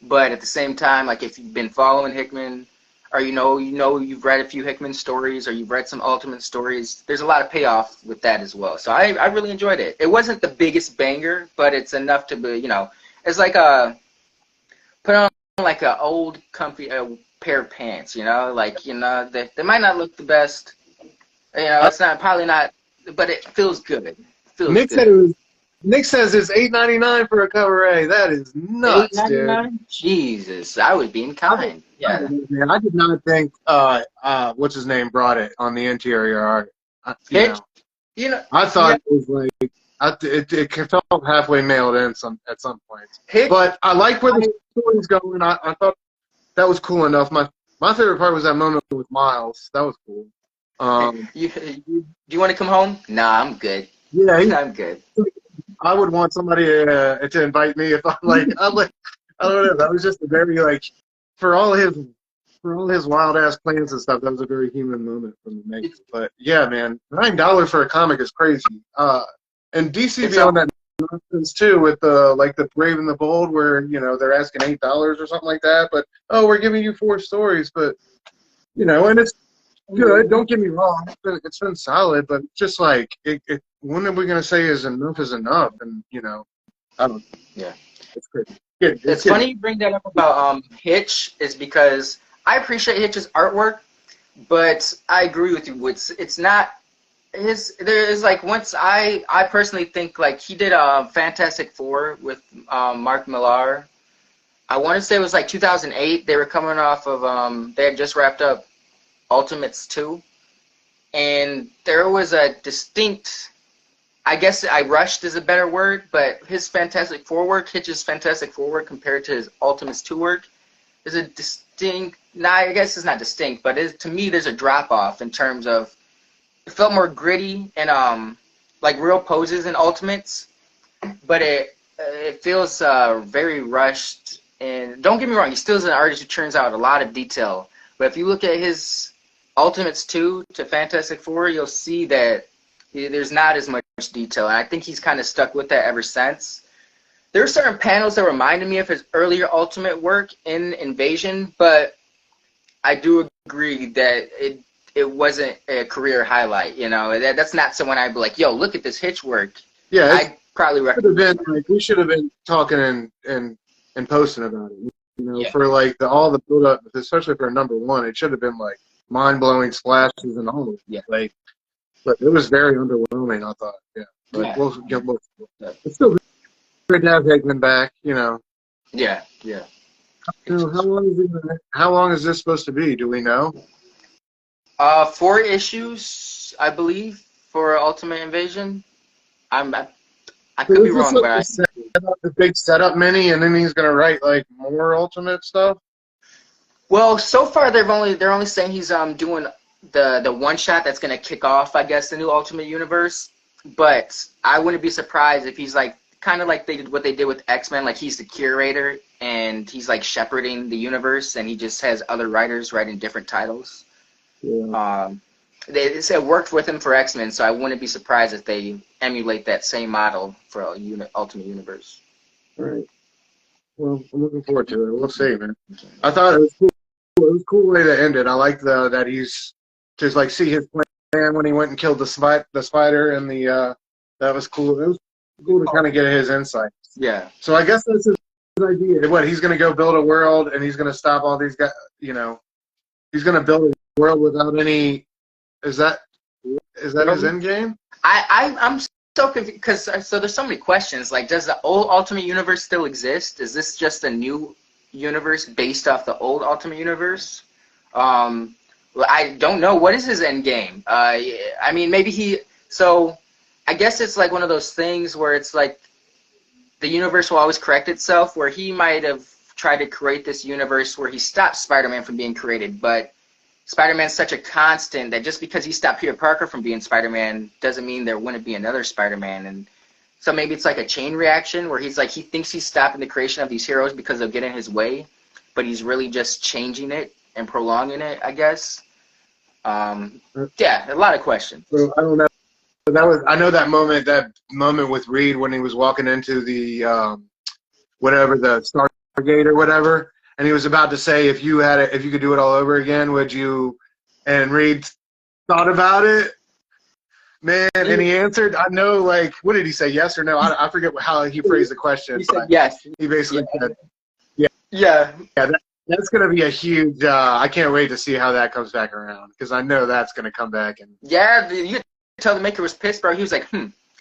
But at the same time, like, if you've been following Hickman, or you know you've read a few Hickman stories, or you've read some Ultimate stories, there's a lot of payoff with that as well. So I really enjoyed it. It wasn't the biggest banger, but it's enough to be, you know, it's like put on like a old comfy pair of pants, you know, like, you know, they might not look the best, you know, it's not, probably not, but it feels good. It feels Nick good. said it was. Nick says it's $8.99 for a cover A. That is nuts, dude. Jesus, I was being kind. Yeah. Man, I did not think what's his name brought it on the interior art. You know, I thought it was like it felt halfway mailed in at some points. But I like where the story's going. I thought that was cool enough. My favorite part was that moment with Miles. That was cool. Do you want to come home? Nah, I'm good. Yeah, I'm good. I would want somebody to invite me if I'm like, I don't know. That was just a very, like, for all his wild ass plans and stuff, that was a very human moment for me. But yeah, man, $9 for a comic is crazy. And DC be on that nonsense too with the Brave and the Bold, where, you know, they're asking $8 or something like that. But we're giving you 4 stories, but, you know, and it's good. Don't get me wrong, it's been solid, but just like when are we gonna say is enough? And, you know, I don't know. Yeah, it's crazy. It's funny you bring that up about Hitch, is because I appreciate Hitch's artwork, but I agree with you. It's not his. There is like, once I personally think, like, he did Fantastic Four with Mark Millar. I want to say it was like 2008. They were coming off of they had just wrapped up Ultimates 2, and there was a distinct, I guess rushed is a better word, but his Fantastic Four work, Hitch's Fantastic Four work compared to his Ultimates 2 work, is a distinct, I guess it's not distinct, but to me there's a drop-off in terms of, it felt more gritty and like real poses in Ultimates, but it feels very rushed. And don't get me wrong, he still is an artist who churns out a lot of detail, but if you look at his Ultimates 2 to Fantastic Four, you'll see that there's not as much detail, and I think he's kind of stuck with that ever since. There are certain panels that reminded me of his earlier Ultimate work in Invasion, but I do agree that it wasn't a career highlight. You know, that's not someone I'd be like, yo, look at this Hitch work. Yeah, I probably recommend. We should have been talking and posting about it. You know, for like all the build up, especially for *1, it should have been like mind-blowing splashes and all. Yeah. Like, but it was very underwhelming, I thought. Yeah. But it's still great to have Hickman back, you know. Yeah. So how long is this supposed to be? Do we know? 4 issues, I believe, for Ultimate Invasion. I could be wrong, but the big setup mini, and then he's gonna write like more Ultimate stuff. Well, so far they're only saying he's doing the one shot that's gonna kick off, I guess, the new Ultimate Universe. But I wouldn't be surprised if he's like kind of like what they did with X-Men, like he's the curator and he's like shepherding the universe, and he just has other writers writing different titles. Yeah. They said worked with him for X-Men, so I wouldn't be surprised if they emulate that same model for Ultimate Universe. All right. Well, I'm looking forward to it. We'll see, man. I thought it was cool. It was a cool way to end it. I like that he's just like see his plan when he went and killed the spider, and that was cool. It was cool to kind of get his insights. Yeah. So I guess that's his idea. What, he's going to go build a world, and he's going to stop all these guys. You know, he's going to build a world without any. Is that his end game? I'm so confused because there's so many questions. Like, does the old Ultimate Universe still exist? Is this just a new universe based off the old Ultimate Universe? I don't know. What is his end game? I mean, maybe so I guess it's like one of those things where it's like the universe will always correct itself, where he might have tried to create this universe where he stopped Spider-Man from being created, but Spider-Man's such a constant that just because he stopped Peter Parker from being Spider-Man doesn't mean there wouldn't be another Spider-Man. And so maybe it's like a chain reaction where he's like, he thinks he's stopping the creation of these heroes because they'll get in his way, but he's really just changing it and prolonging it, I guess. Yeah, a lot of questions. So I don't know. I know that moment with Reed when he was walking into the whatever, the Stargate or whatever, and he was about to say, if you could do it all over again, would you? And Reed thought about it, man, and he answered, I know, like, what did he say, yes or no? I forget how he phrased the question. He said yes. He basically said, yeah. That's going to be a huge, I can't wait to see how that comes back around, because I know that's going to come back. And yeah, you could tell the maker was pissed, bro. He was like,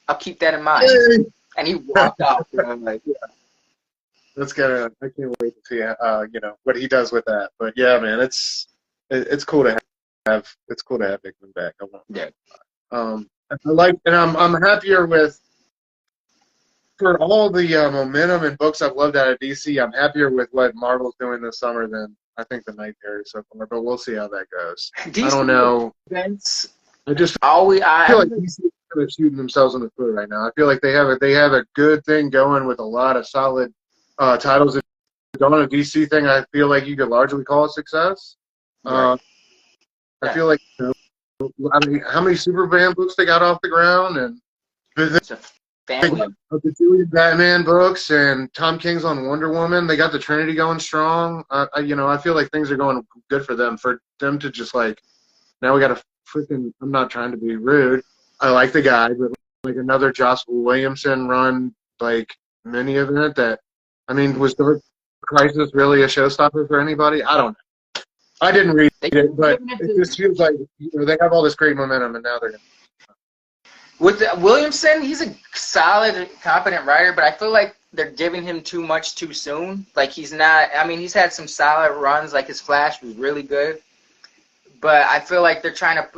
I'll keep that in mind. And he walked off. You know, like, yeah. I can't wait to see, what he does with that. But yeah, man, it's cool to have Hickman back. Yeah. I'm happier with, for all the momentum and books I've loved out of DC, I'm happier with what Marvel's doing this summer than I think the Night Terror so far. But we'll see how that goes. DC I don't know. Events, I feel like DC is kind of shooting themselves in the foot right now. I feel like they have a good thing going with a lot of solid titles. If you don't a DC thing, I feel like you could largely call it success. Right. I feel like, I mean, how many Superman books they got off the ground, and it's a family. The two Batman books and Tom King's on Wonder Woman. They got the Trinity going strong. I feel like things are going good for them. For them to just like, now we got a freaking. I'm not trying to be rude. I like the guy, but like another Joss Williamson run, like mini event that. I mean, was Dark Crisis really a showstopper for anybody? I don't know. I didn't read it, but it just feels like they have all this great momentum, and now they're. With Williamson, he's a solid, competent writer, but I feel like they're giving him too much too soon. Like, he's not. I mean, he's had some solid runs. Like, his Flash was really good, but I feel like they're trying to.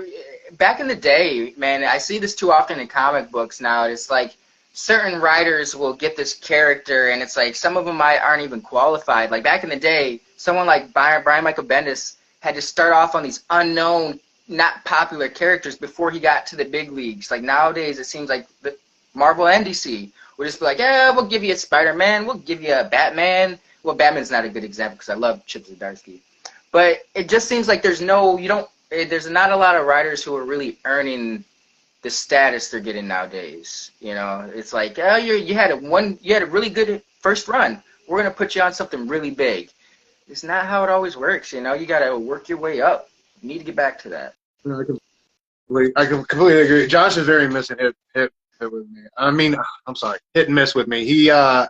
Back in the day, man, I see this too often in comic books now. It's like, certain writers will get this character, and it's like some of them aren't even qualified. Like back in the day, someone like Brian Michael Bendis had to start off on these unknown, not popular characters before he got to the big leagues. Like nowadays, it seems like the Marvel and DC will just be like, yeah, we'll give you a Spider-Man, we'll give you a Batman. Well, Batman's not a good example because I love Chip Zdarsky, but it just seems like there's not a lot of writers who are really earning the status they're getting nowadays. It's like, oh, you had a really good first run. We're gonna put you on something really big. It's not how it always works. You gotta work your way up. You need to get back to that. I completely agree. Josh is very missing hit with me. I mean, I'm sorry, hit and miss with me. He I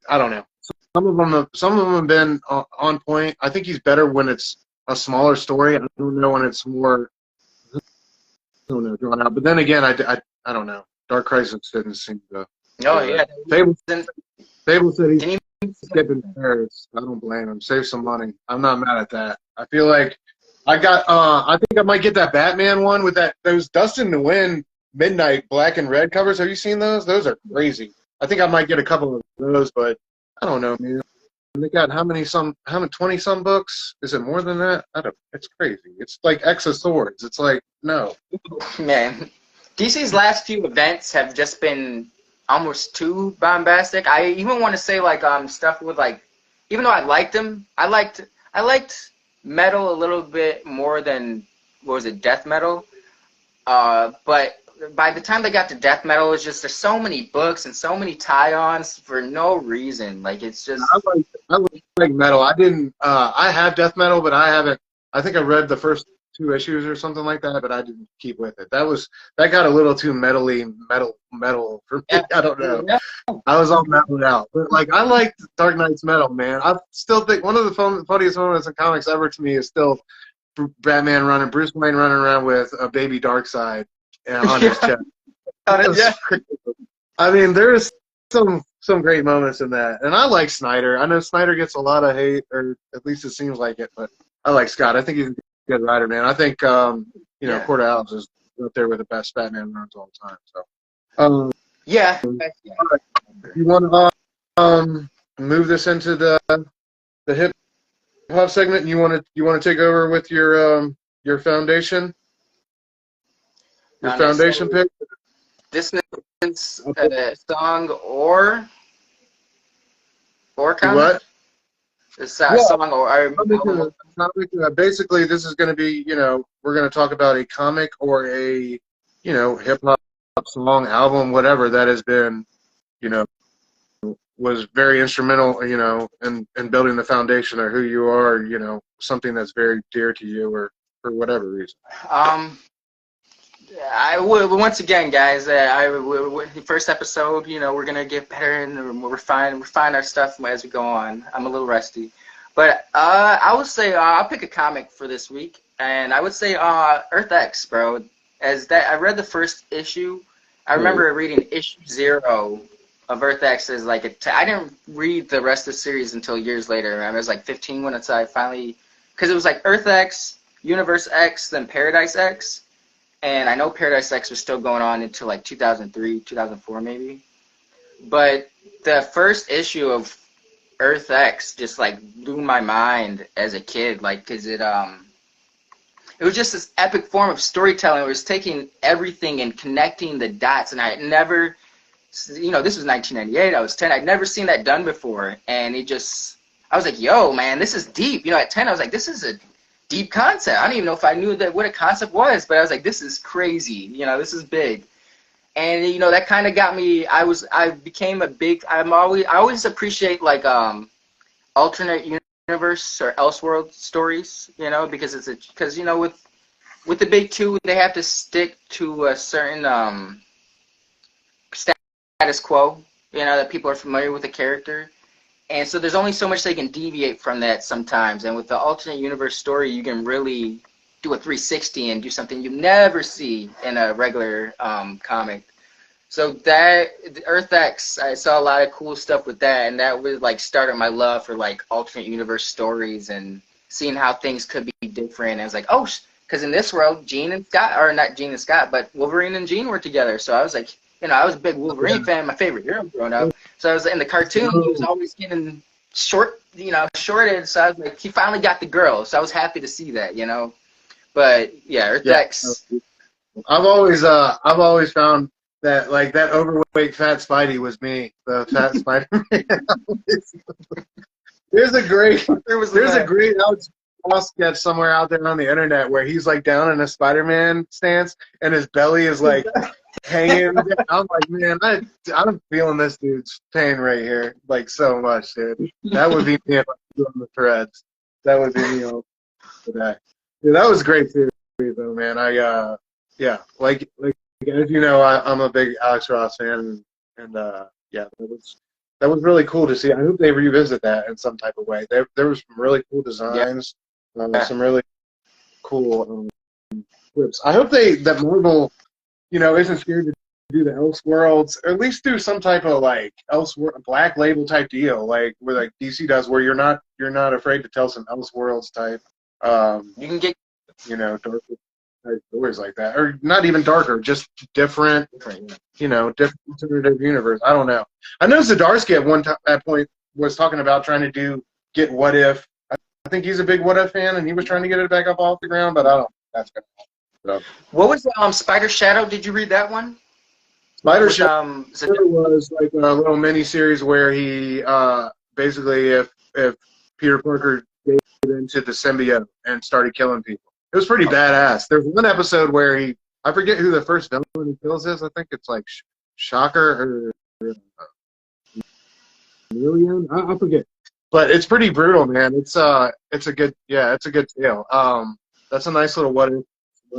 don't know. Some of them have been on point. I think he's better when it's a smaller story. I don't know when it's more. I don't know, drawn out. But then again, I don't know. Dark Crisis didn't seem to. Oh, yeah. Fable said he's skipping Paris. I don't blame him. Save some money. I'm not mad at that. I feel like I think I might get that Batman one with those Dustin Nguyen Midnight black and red covers. Have you seen those? Those are crazy. I think I might get a couple of those, but I don't know, man. They got how many 20-some books? Is it more than that? I don't. It's crazy. It's like X of Swords. It's like, no. Man, DC's last few events have just been almost too bombastic. I even want to say like stuff with like, even though I liked them, I liked metal a little bit more than, what was it, death metal. But by the time they got to death metal, it's just there's so many books and so many tie-ons for no reason. Like, it's just. I like metal. I didn't. I have death metal, but I haven't. I think I read the first 2 issues or something like that, but I didn't keep with it. That got a little too metal for me. I don't know. I was all metaled out, but like I liked Dark Knight's metal, man. I still think one of the funniest moments in comics ever to me is still Bruce Wayne running around with a baby Darkseid on his chest. I mean, there's some great moments in that, and I like Snyder. I know Snyder gets a lot of hate, or at least it seems like it, but I like Scott. I think he's a good writer, man. I think Court of Owls is up there with the best Batman runs all the time. So, yeah. You want move this into the hip hop segment? And you want to take over with your foundation? Your foundation pick? This is a song or comic? What? It's a song or basically, this is going to be, we're going to talk about a comic or a, hip hop song, album, whatever that has been, was very instrumental, in building the foundation of who you are, something that's very dear to you or for whatever reason. I would once again, guys. The first episode, we're gonna get better and we'll refine our stuff as we go on. I'm a little rusty, but I would say I'll pick a comic for this week, and I would say Earth X, bro. I read the first issue. I remember reading issue 0 of Earth X as I didn't read the rest of the series until years later. I was like 15 when I finally, because it was like Earth X, Universe X, then Paradise X. And I know Paradise X was still going on until like 2003, 2004 maybe. But the first issue of Earth X just like blew my mind as a kid, because it was just this epic form of storytelling. It was taking everything and connecting the dots, and I had never, this was 1998. I was 10. I'd never seen that done before, and I was like, yo, man, this is deep. At 10, I was like, this is a deep concept. I don't even know if I knew what a concept was, but I was like, this is crazy. This is big. And that kind of got me. I always appreciate alternate universe or Elseworld stories, because with the big two, they have to stick to a certain status quo, that people are familiar with the character. And so there's only so much they can deviate from that sometimes. And with the alternate universe story, you can really do a 360 and do something you never see in a regular comic. So that Earth X, I saw a lot of cool stuff with that, and that was started my love for alternate universe stories and seeing how things could be different. And I was like, oh, because in this world, Jean and Scott, or not Jean and Scott, but Wolverine and Jean were together. So I was like, I was a big Wolverine fan, my favorite hero growing up. So I was in the cartoon, he was always getting shorted. So I was like, he finally got the girl. So I was happy to see that, But yeah, Earth X. I've always found that that overweight fat Spidey was me, the fat Spider-Man. There's a great Alex Ross sketch somewhere out there on the internet where he's down in a Spider-Man stance and his belly is hanging. I'm like, man, I'm feeling this dude's pain right here, so much, dude. That would be me if I was doing the threads. That would be me all today. Dude, that was great too, though, man. As you know, I'm a big Alex Ross fan, and that was really cool to see. I hope they revisit that in some type of way. There was some really cool designs, some really cool clips. I hope that Marvel, isn't scared to do the Elseworlds, or at least do some type of Elseworld Black Label type deal, where DC does, where you're not afraid to tell some Elseworlds type. You can get darker type stories like that, or not even darker, just different different alternative universe. I don't know. I know Zdarsky at that point was talking about trying to get What If. I think he's a big What If fan, and he was trying to get it back up off the ground, but I don't know if that's gonna happen. So. What was Spider Shadow? Did you read that one? Spider Shadow was a little mini series where he basically, if Peter Parker gave into the symbiote and started killing people, it was pretty badass. There's one episode where I forget who the first villain he kills is. I think it's Shocker or Million. I forget, but it's pretty brutal, man. It's a good tale. That's a nice little what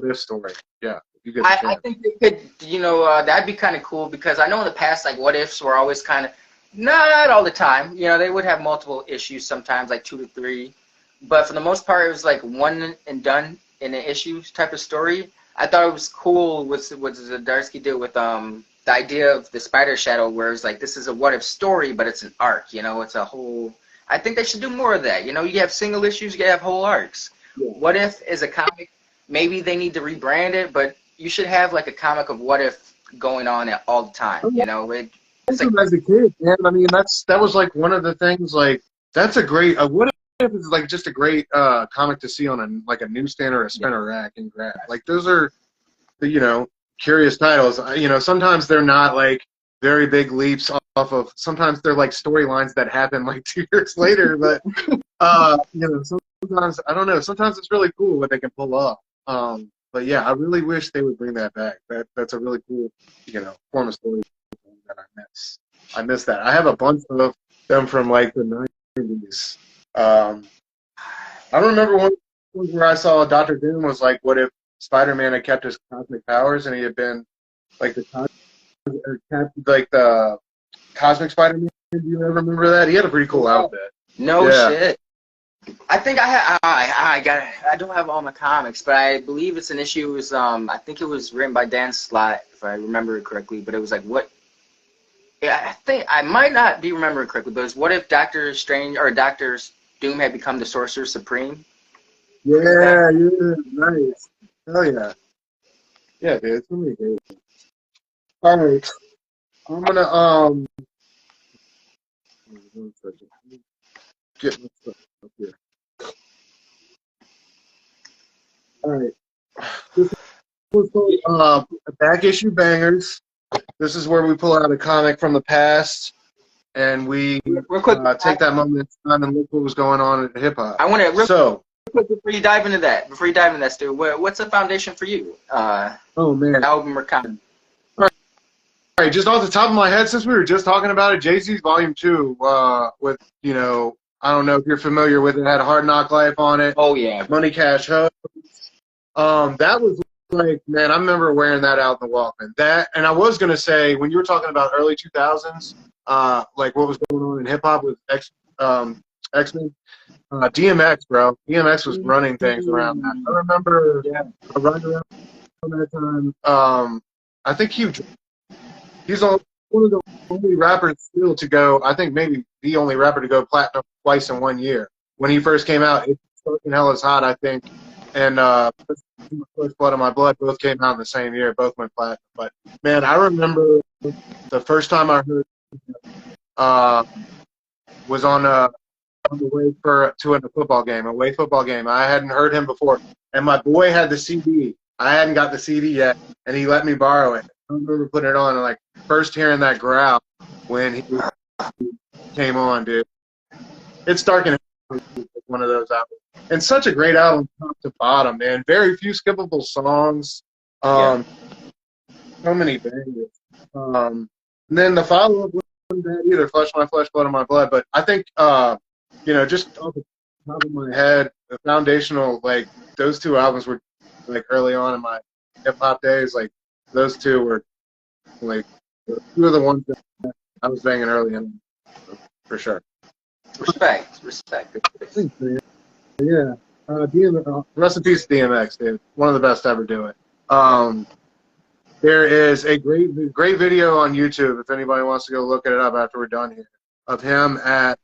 if story. Yeah. I think they could, that'd be kind of cool, because I know in the past, what ifs were always kind of, not all the time, they would have multiple issues sometimes, 2 to 3, but for the most part, it was one and done in an issue type of story. I thought it was cool what Zdarsky did with the idea of the Spider Shadow, where it's this is a what if story, but it's an arc, it's a whole. I think they should do more of that. You have single issues, you have whole arcs. Yeah. What If is a comic. Maybe they need to rebrand it, but you should have a comic of What If going on all the time. It's like, as a kid, man. I mean, that was like one of the things. Like, that's a great. What if it's like just a great comic to see on a newsstand or a spinner rack and grab. Like, those are the curious titles. Sometimes they're not like very big leaps off of. Sometimes they're like storylines that happen like 2 years later. But sometimes I don't know. Sometimes it's really cool what they can pull off. But yeah, I really wish they would bring that back. That's a really cool form of story that I miss. I miss that. I have a bunch of them from like the 90s. I don't remember one where I saw Dr. Doom was like, what if Spider-Man had kept his cosmic powers and he had been like the cosmic Spider-Man? Do you ever remember that? He had a pretty cool outfit. No shit. I think I don't have all my comics, but I believe it's an issue. It was I think it was written by Dan Slott, if I remember it correctly. But it was like what? Yeah, I think I might not be remembering correctly, but it was what if Doctor Strange or Doctor Doom had become the Sorcerer Supreme? Yeah, nice. Hell yeah. Yeah, dude, it's really great. All right, I'm gonna get my stuff up here. All right, this was called Back Issue Bangers. This is where we pull out a comic from the past and we take that moment in time and look what was going on in hip hop. I want to quick before you dive into that, Stu. What's the foundation for you? Oh man, album or comic? All right, just off the top of my head, since we were just talking about it, Jay-Z's Volume 2 with I don't know if you're familiar with it. It had Hard Knock Life on it. Oh yeah, Money Cash Ho. That was like, man, I remember wearing that out in the Walkman. That, and I was gonna say when you were talking about early 2000s, like what was going on in hip hop with X-Men, DMX, bro. DMX was running things around that. I remember right around that time. I think he's one of the only rappers still to go. I think maybe the only rapper to go platinum twice in 1 year. When he first came out, It's Fucking Hell Is Hot, I think, and First Blood on My Blood both came out in the same year. Both went platinum. But man, I remember the first time I heard was on the way to a football game, away football game. I hadn't heard him before, and my boy had the CD. I hadn't got the CD yet, and he let me borrow it. I remember putting it on and like first hearing that growl when he came on, dude. It's Dark and one of those albums, and such a great album top to bottom, man. Very few skippable songs. So many bangers. And then the follow-up wasn't bad either. Flesh My Flesh, Blood on My Blood. But I think just off the top of my head, the foundational, like those two albums were like early on in my hip hop days. Like those two were like two of the ones that I was banging early in, for sure. Respect. Thanks, man. Yeah. Rest in peace, DMX, dude. One of the best to ever do it. There is a great video on YouTube, if anybody wants to go look it up after we're done here, of him at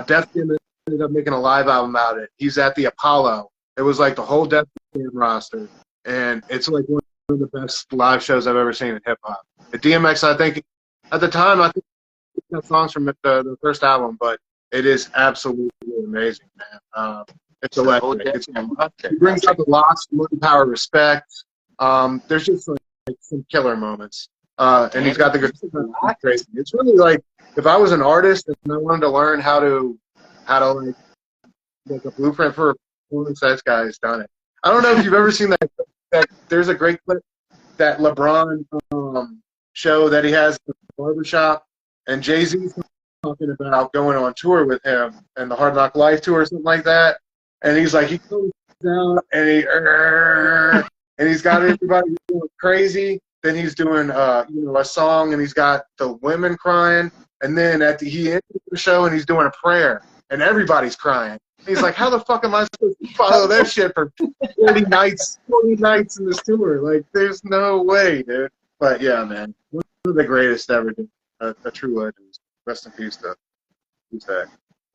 Def Jam ended up making a live album about it. He's at the Apollo. It was like the whole Def Jam roster, and it's like one of the best live shows I've ever seen in hip hop. The DMX, I think, at the time, I think he got songs from the first album, but it is absolutely amazing, man. It's electric. He brings out the lost money, power, respect. There's just like some killer moments. And he's got the good crazy. It's really like if I was an artist and I wanted to learn how to like a blueprint for a performance, that guy's done it. I don't know if you've ever seen that there's a great clip, that LeBron show that he has at the barbershop, and Jay-Z's talking about going on tour with him and the Hard Knock Life tour or something like that. And he's like, he comes out and he's got everybody going crazy. Then he's doing a song, and he's got the women crying. And then he ends the show and he's doing a prayer, and everybody's crying. He's like, how the fuck am I supposed to follow that shit for 40 nights in this tour? Like, there's no way, dude. But yeah, man, one of the greatest ever, dude. A true legend. Rest in peace to that.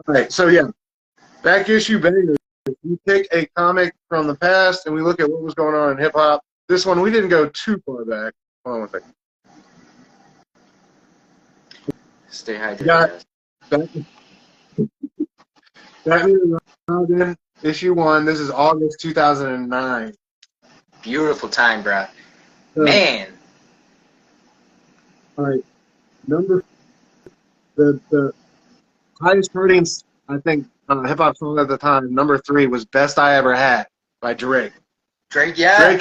All right, so yeah, back issue bangers. We take a comic from the past and we look at what was going on in hip hop. This one, we didn't go too far back. Hold on one second. Stay hydrated, Got guys. Batman and Robin, issue 1. This is August 2009. Beautiful time, bro. So, Man. all right, the highest ratings, I think, hip hop song at the time, number 3 was "Best I Ever Had" by Drake. Drake, yeah.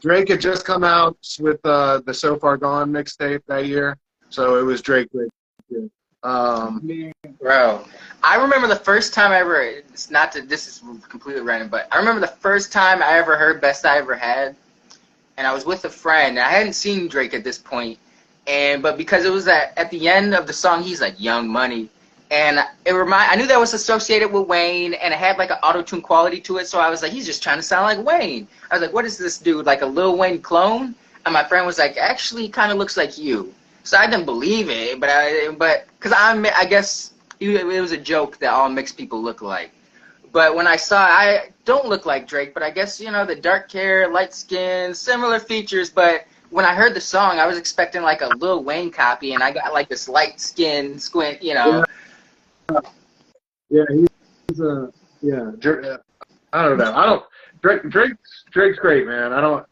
Drake had just come out with the "So Far Gone" mixtape that year, so it was Drake. Bro, I remember the first time I ever, it's not that this is completely random, but I remember the first time I ever heard "Best I Ever Had," and I was with a friend, and I hadn't seen Drake at this point, but because it was at the end of the song, he's like "Young Money," and I knew that was associated with Wayne, and it had like an auto-tune quality to it, so I was like, he's just trying to sound like Wayne. I was like, what is this dude, like a Lil Wayne clone? And my friend was like, actually, kind of looks like you. So I didn't believe it, but because I guess it was a joke that all mixed people look alike. But when I saw it, I don't look like Drake, but I guess, you know, the dark hair, light skin, similar features. But when I heard the song, I was expecting like a Lil Wayne copy, and I got like this light skin squint, you know. Yeah, he's I don't know. Drake's great, man.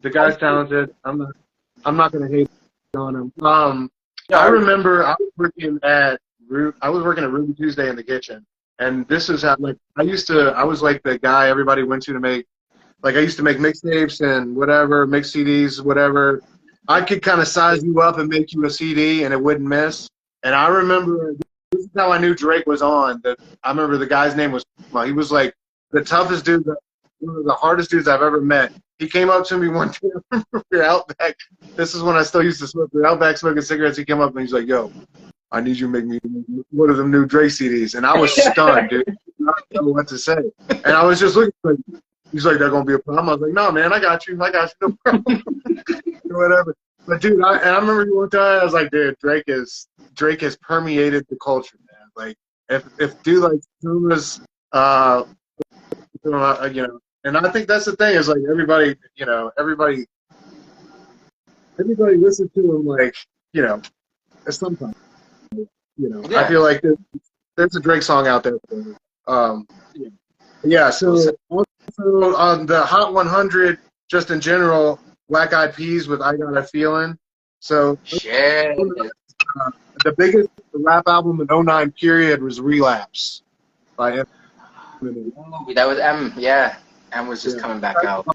The guy's talented. I'm not gonna hate on him. I remember I was working at Ruby Tuesday in the kitchen, and this is how, like, I was like the guy everybody went to make, like, I used to make mixtapes and whatever, mix CDs, whatever. I could kind of size you up and make you a CD, and it wouldn't miss. And I remember, this is how I knew Drake was on. I remember the guy's name was, he was like the toughest dude, one of the hardest dudes I've ever met. He came up to me one day, we were Outback. This is when I still used to smoke. We were Outback smoking cigarettes. He came up and he's like, yo, I need you to make me one of them new Drake CDs. And I was stunned, dude. I didn't know what to say. And I was just looking like, he's like, that gonna be a problem? I was like, no, man, I got you, no problem. Whatever. But dude, I remember you one time, I was like, dude, Drake has permeated the culture, man. Like, if dude like Suma's, you know, and I think that's the thing, is like everybody listens to him, like, you know, sometimes, you know. Yeah. I feel like there's a Drake song out there for me. Yeah, so also on the Hot 100, just in general, Black Eyed Peas with "I Got a Feeling." So the biggest rap album in 2009 period was "Relapse" by Eminem. That was yeah. M was just coming back out.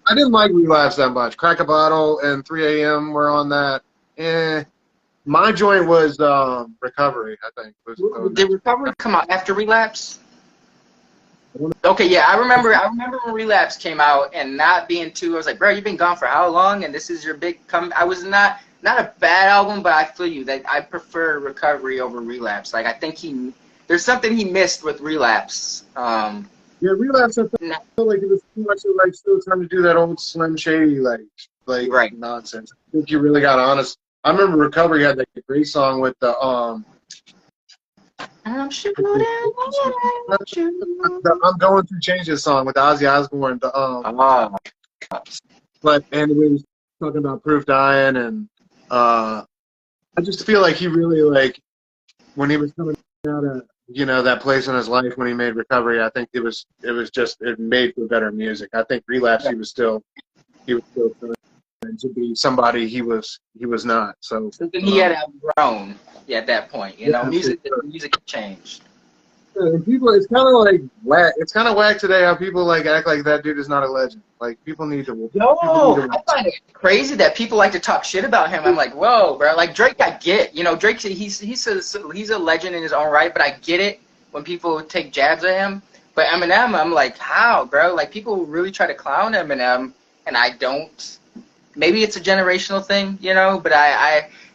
I didn't like "Relapse" that much. "Crack a Bottle" and 3 a.m. were on that. My joint was "Recovery," I think. Did "Recovery" come out after "Relapse"? Okay, yeah, I remember when "Relapse" came out and not being too. I was like, bro, you've been gone for how long? And this is your big come. I was not a bad album, but I feel you that I prefer "Recovery" over "Relapse." Like, I think there's something he missed with "Relapse." Yeah, "Relapse," I felt like it was too much of, like, still trying to do that old Slim Shady like right. nonsense. I think you really got honest. I remember "Recovery" had like a great song with the I'm Going Through Changes song with Ozzy Osbourne. And we was talking about Proof Dying, and I just feel like he really, like, when he was coming out of, you know, that place in his life when he made "Recovery," I think it made for better music. I think "Relapse," he was still trying to be somebody he was not. So something he had outgrown at that point. You know, music had changed. And people, it's kind of like whack. It's kind of whack today how people like act like that dude is not a legend. Like, people need to. I find it crazy that people like to talk shit about him. I'm like, whoa, bro. Like, Drake, I get. You know, Drake, he's a legend in his own right, but I get it when people take jabs at him. But Eminem, I'm like, how, bro? Like, people really try to clown Eminem, and I don't. Maybe it's a generational thing, you know. But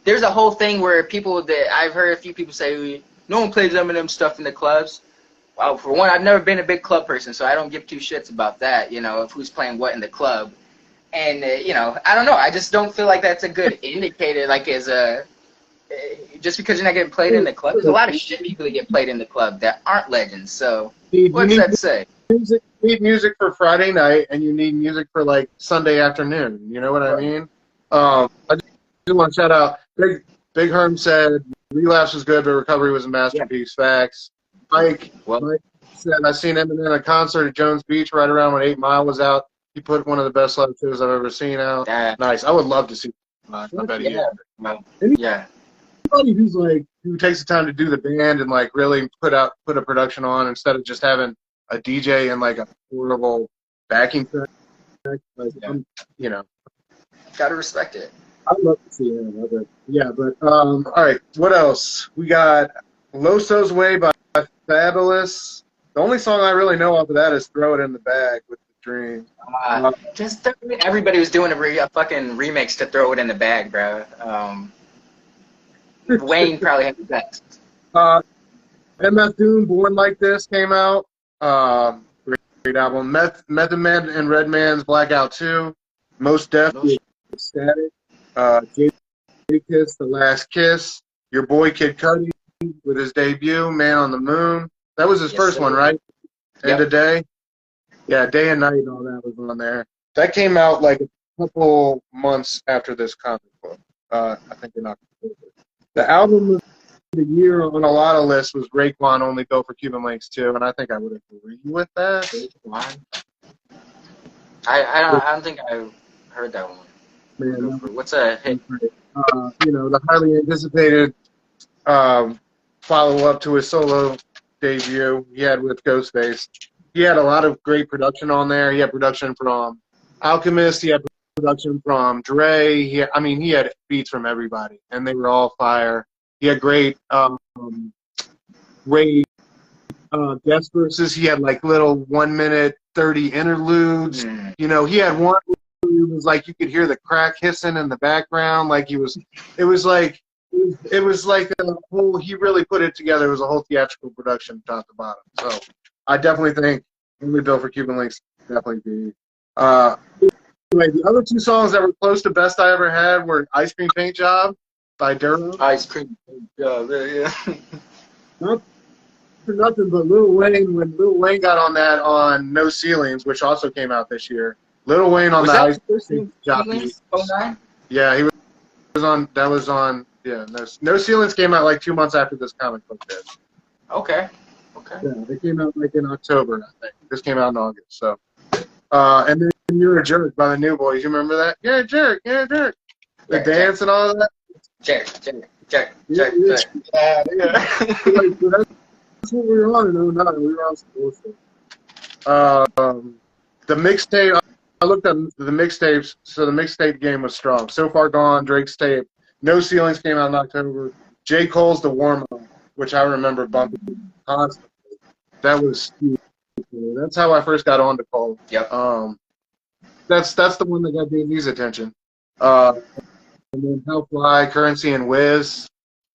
there's a whole thing where I've heard a few people say, no one plays Eminem stuff in the clubs. Well, for one, I've never been a big club person, so I don't give two shits about that, you know, of who's playing what in the club. And, you know, I don't know. I just don't feel like that's a good indicator, like, just because you're not getting played in the club. There's a lot of shit people that get played in the club that aren't legends, so what's that say? You need music for Friday night, and you need music for, like, Sunday afternoon. You know what I mean? I just want to shout out, Big Herm said, Relapse was good, but Recovery was a masterpiece. Facts. Mike said, I seen Eminem at a concert at Jones Beach right around when 8 Mile was out. He put one of the best live shows I've ever seen out. Nice. I would love to see live. I bet he is. Yeah. Anybody who takes the time to do the band and like really put a production on instead of just having a DJ and like a portable backing track, like, you know. Gotta respect it. I'd love to see him. But all right. What else? We got Loso's Way by Fabulous. The only song I really know off of that is Throw It in the Bag with The Dream. Everybody was doing a fucking remix to Throw It in the Bag, bro. Wayne probably had the best. MF Doom, Born Like This came out. Great album. Method Man and Redman's Blackout 2. Most Def, Static. Kiss, The Last Kiss. Your boy Kid Cudi with his debut, Man on the Moon. That was his first one, right? End of Day. Yeah, Day and Night and all that was on there. That came out like a couple months after this comic book. I think in October. The album of the year on a lot of lists was Raekwon, Only Go for Cuban Linx 2, and I think I would agree with that. I don't think I heard that one. Man, what's a hit? The highly anticipated follow-up to his solo debut he had with Ghostface. He had a lot of great production on there. He had production from Alchemist. He had production from Dre. He had beats from everybody, and they were all fire. He had great guest verses. He had like little 1 minute 30 interludes. He had one. It was like you could hear the crack hissing in the background. Like it was like a whole. He really put it together. It was a whole theatrical production, top to bottom. So I definitely think Only Bill for Cuban Linx definitely be. Anyway, the other two songs that were close to best I ever had were Ice Cream Paint Job by Duro. Ice Cream Paint Job, yeah. Not for nothing, but Lil Wayne, when Lil Wayne got on that on No Ceilings, which also came out this year. Lil Wayne on the Ice Cream Job. 09? Yeah, he was on. That was on. Yeah, No Ceilings came out like 2 months after this comic book did. Okay. Yeah, they came out like in October, I think. This came out in August. So, and then You're a Jerk by the New Boys. You remember that? You're a jerk. You're a jerk. The dance and all of that. Jerk. Yeah. That's what we were on in 09. We were on some bullshit. The mixtape. I looked at the mixtapes. So the mixtape game was strong. So Far Gone, Drake's tape. No Ceilings came out in October. J. Cole's The Warm Up, which I remember bumping constantly. That was huge. That's how I first got on to Cole. Yep. That's the one that got Jay-Z's attention. And then How Fly, Currency, and Wiz.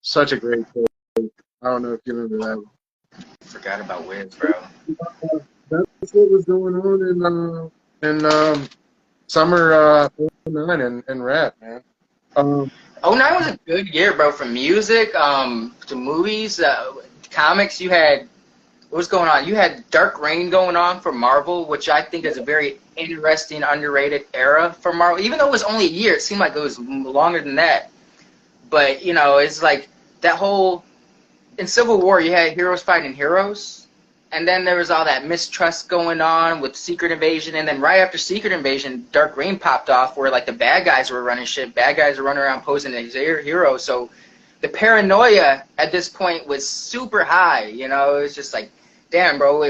Such a great tape. I don't know if you remember that one. Forgot about Wiz, bro. That's what was going on in summer 09 in rap, man. 09 was a good year, bro, for music, to movies, comics. You had, what was going on? You had Dark Reign going on for Marvel, which I think is a very interesting, underrated era for Marvel. Even though it was only a year, it seemed like it was longer than that. But, it's like that whole, in Civil War, you had heroes fighting heroes. And then there was all that mistrust going on with Secret Invasion. And then right after Secret Invasion, Dark Reign popped off where, like, the bad guys were running shit. Bad guys were running around posing as heroes. So the paranoia at this point was super high. It was just like, damn, bro,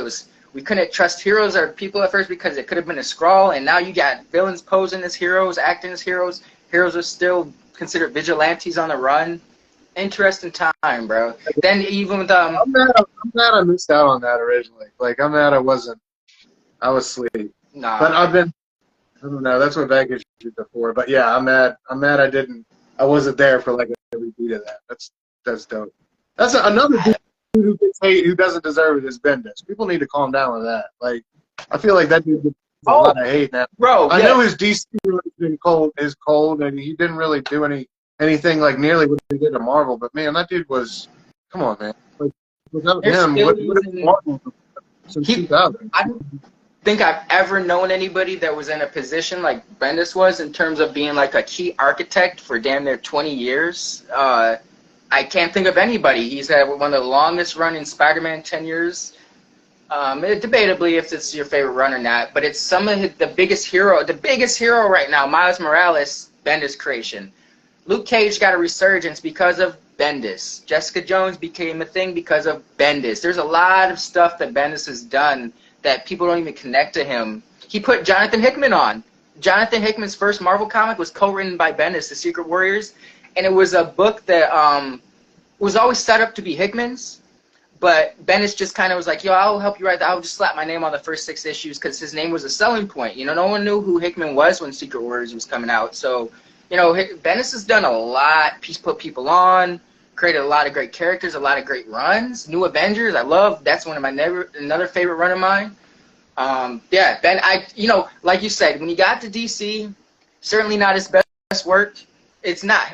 we couldn't trust heroes or people at first because it could have been a Skrull. And now you got villains posing as heroes, acting as heroes. Heroes are still considered vigilantes on the run. Interesting time, bro. Then even with I'm mad I missed out on that originally. Like, I'm mad I was asleep. Nah. But I don't know, that's what Vegas did before. But yeah, I'm mad I wasn't there for like every beat of that. That's dope. That's another dude who gets hate, who doesn't deserve it is Bendis. People need to calm down with that. Like, I feel like that dude gets a lot of hate now. Bro, I know his DC is cold, and he didn't really do anything like nearly what he did to Marvel, but man, that dude was, come on, man. Like, without him, what is Marvel since 2000? I don't think I've ever known anybody that was in a position like Bendis was in terms of being like a key architect for damn near 20 years. I can't think of anybody. He's had one of the longest running Spider-Man tenures. Debatably if it's your favorite run or not, but it's some of the biggest hero right now, Miles Morales, Bendis creation. Luke Cage got a resurgence because of Bendis. Jessica Jones became a thing because of Bendis. There's a lot of stuff that Bendis has done that people don't even connect to him. He put Jonathan Hickman on. Jonathan Hickman's first Marvel comic was co-written by Bendis, The Secret Warriors, and it was a book that was always set up to be Hickman's, but Bendis just kind of was like, yo, I'll help you write that. I'll just slap my name on the first 6 issues because his name was a selling point. You know, no one knew who Hickman was when Secret Warriors was coming out. So, you know, Bendis has done a lot. He's put people on, created a lot of great characters, a lot of great runs. New Avengers, I love. That's one of my another favorite run of mine. Yeah, Ben, you know, like you said, when he got to DC, certainly not his best work. It's not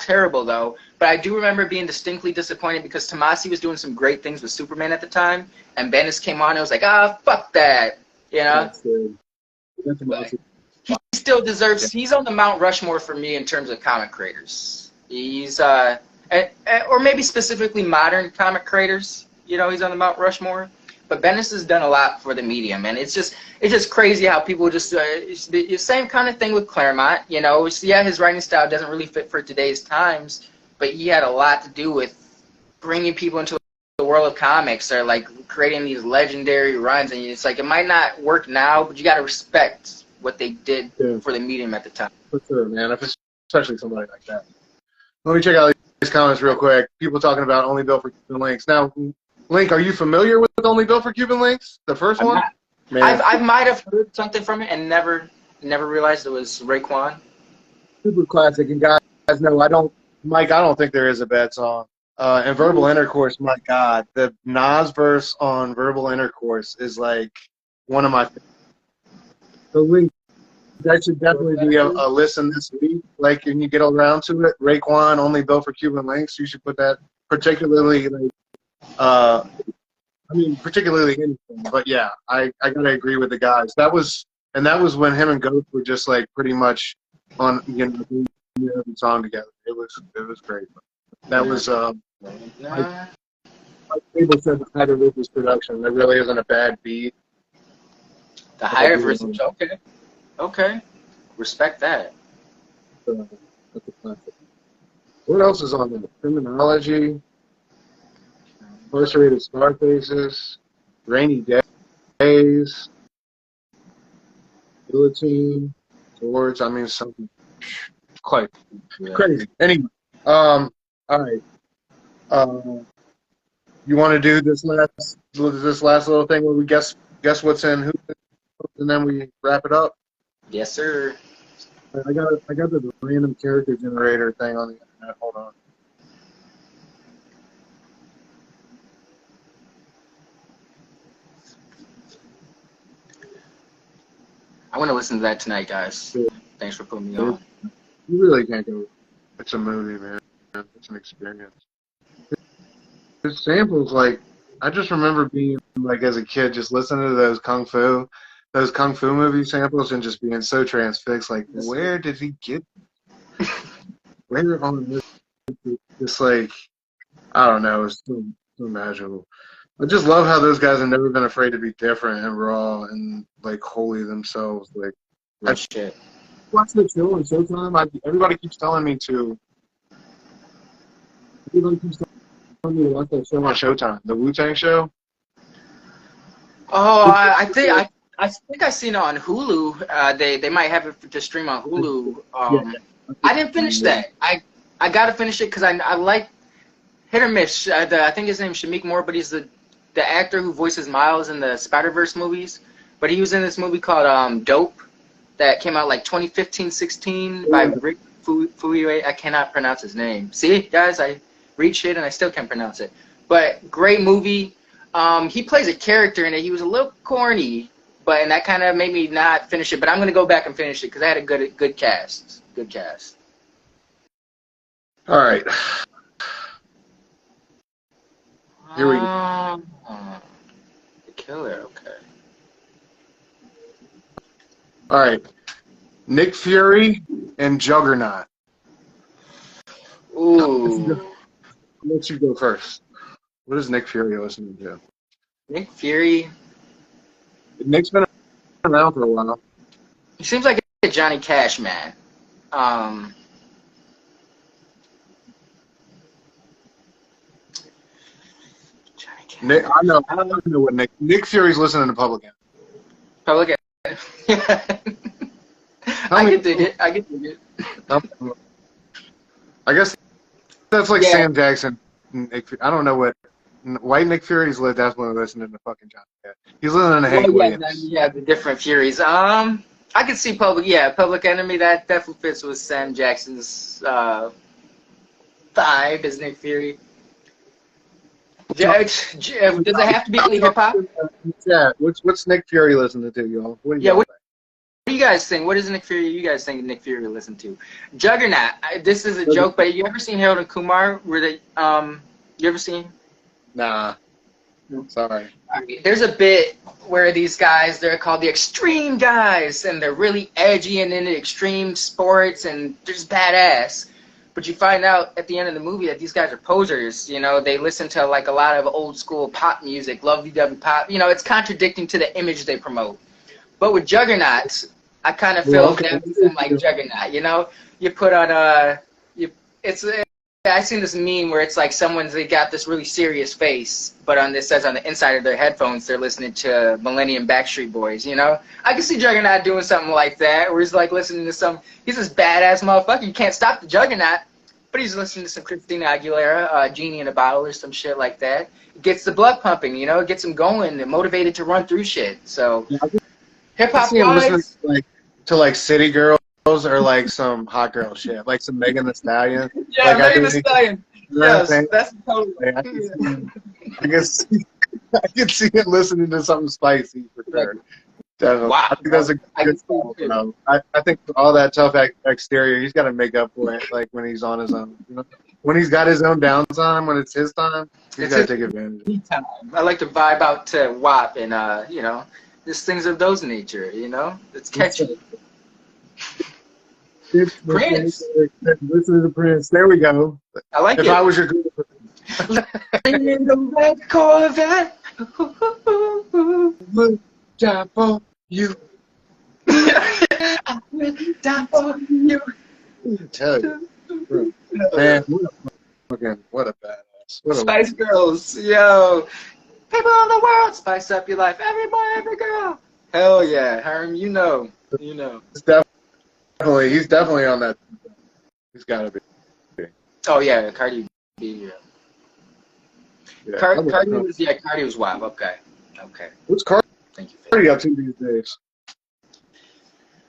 terrible though, but I do remember being distinctly disappointed because Tomasi was doing some great things with Superman at the time, and Bendis came on and was like, fuck that, you know. He still deserves. He's on the Mount Rushmore for me in terms of comic creators. He's or maybe specifically modern comic creators. You know, he's on the Mount Rushmore. But Bendis has done a lot for the medium, and it's just crazy how people just it's the same kind of thing with Claremont. You know, yeah, his writing style doesn't really fit for today's times, but he had a lot to do with bringing people into the world of comics, or like creating these legendary runs. And it's like it might not work now, but you got to respect what they did for the medium at the time. For sure, man. Especially somebody like that. Let me check out these comments real quick. People talking about Only Built for Cuban Linx. Now, Link, are you familiar with Only Built for Cuban Linx? The first one? I might have heard something from it and never realized it was Raekwon. Super classic. And guys know, Mike, I don't think there is a bad song. And Verbal Intercourse, my God. The Nas verse on Verbal Intercourse is like one of my favorites. So, Link, that should definitely be a listen this week. Like, when you get around to it, Raekwon, Only Built for Cuban Linx, you should put that particularly, like, particularly anything, but yeah, I gotta agree with the guys. That was when him and Ghost were just like pretty much on, you know, every song together. It was great. That was like people said, the Hyder Rivers production. There really isn't a bad beat. The Hyder Rivers, okay, respect that. That's a classic. What else is on there? Criminology. Incarcerated Scarfaces, Rainy Days, Guillotine, Swords. Something quite crazy. Anyway, all right. You want to do this last little thing where we guess what's in who, and then we wrap it up? Yes, sir. I got the random character generator thing on the internet. Hold on. I want to listen to that tonight, guys. Thanks for putting me on. You really can't go. It's a movie, man. It's an experience. The samples, like, I just remember being, like, as a kid, just listening to those kung fu movie samples and just being so transfixed. Like, where did he get? Where on this? Just like, I don't know. It's so magical. I just love how those guys have never been afraid to be different and raw and like holy themselves. Like, shit. Watch the show on Showtime. Everybody keeps telling me to. Everybody keeps telling me to watch that show on Showtime, the Wu-Tang show. Oh, I think I seen it on Hulu. They might have it to stream on Hulu. I didn't finish that. I gotta finish it because I like hit or miss. I think his name's Shamik Moore, but he's the actor who voices Miles in the Spider-Verse movies. But he was in this movie called Dope that came out like 2015-16 by Rick Fuyue. I cannot pronounce his name. See, guys, I read shit and I still can't pronounce it. But great movie. He plays a character in it. He was a little corny, and that kind of made me not finish it. But I'm going to go back and finish it because I had a good cast. Good cast. All right. Here we go. The Killer, okay. All right. Nick Fury and Juggernaut. Ooh. I'll let you go first. What is Nick Fury listening to? Nick Fury. Nick's been around for a while. He seems like a Johnny Cash man. Johnny Cash. Nick, I know what Nick Fury's listening to Public Enemy. Public Enemy. I can dig it. I guess that's like Sam Jackson. I don't know what white Nick Fury's definitely listening to fucking Johnny Cash. He's listening to Hank Williams. Yeah, the different Furies. I can see Public Enemy. That definitely fits with Sam Jackson's vibe as Nick Fury. Does it have to be hip hop? Yeah. What's Nick Fury listening to, y'all? What do you guys think? What does Nick Fury? You guys think Nick Fury listen to? Juggernaut. This is a joke, but you ever seen Harold and Kumar? Where they you ever seen? Nah. Sorry. There's a bit where these guys, they're called the extreme guys, and they're really edgy and into extreme sports, and they're just badass. But you find out at the end of the movie that these guys are posers. You know, they listen to like a lot of old school pop music, lovey-dovey pop. You know, it's contradicting to the image they promote. But with Juggernaut, I kind of feel that like Juggernaut. You know, you put on I seen this meme where it's like they got this really serious face, but on the inside of their headphones they're listening to Millennium Backstreet Boys. You know, I can see Juggernaut doing something like that, where he's like listening to he's this badass motherfucker. You can't stop the Juggernaut, but he's listening to some Christina Aguilera, Genie in a Bottle, or some shit like that. It gets the blood pumping, you know, it gets him going and motivated to run through shit. So hip hop guys, to like City Girls or like some hot girl shit, like some Megan Thee Stallion. Yeah, like Megan Thee Stallion. Yes, that's totally. I can see it listening to something spicy for sure. Definitely. Wow, I think that's a good song. You know? I think all that tough exterior, he's got to make up for it. Like when he's on his own, you know? When he's got his own downtime, when it's his time, he's got to take advantage. I like to vibe out to WAP and you know, just things of those nature. You know, it's catchy. Prince. Listen to Prince. There we go. I like it. If I was your girlfriend. In the red Corvette. Look, die for you. I will die for you. I tell you. Man, what a badass. Spice Girls, yo. People in the world, spice up your life. Every boy, every girl. Hell yeah, Herm, you know. He's definitely on that. He's got to be. Oh yeah, Cardi B. Yeah. Cardi was wild. Okay. What's Cardi Thank you. up to these days?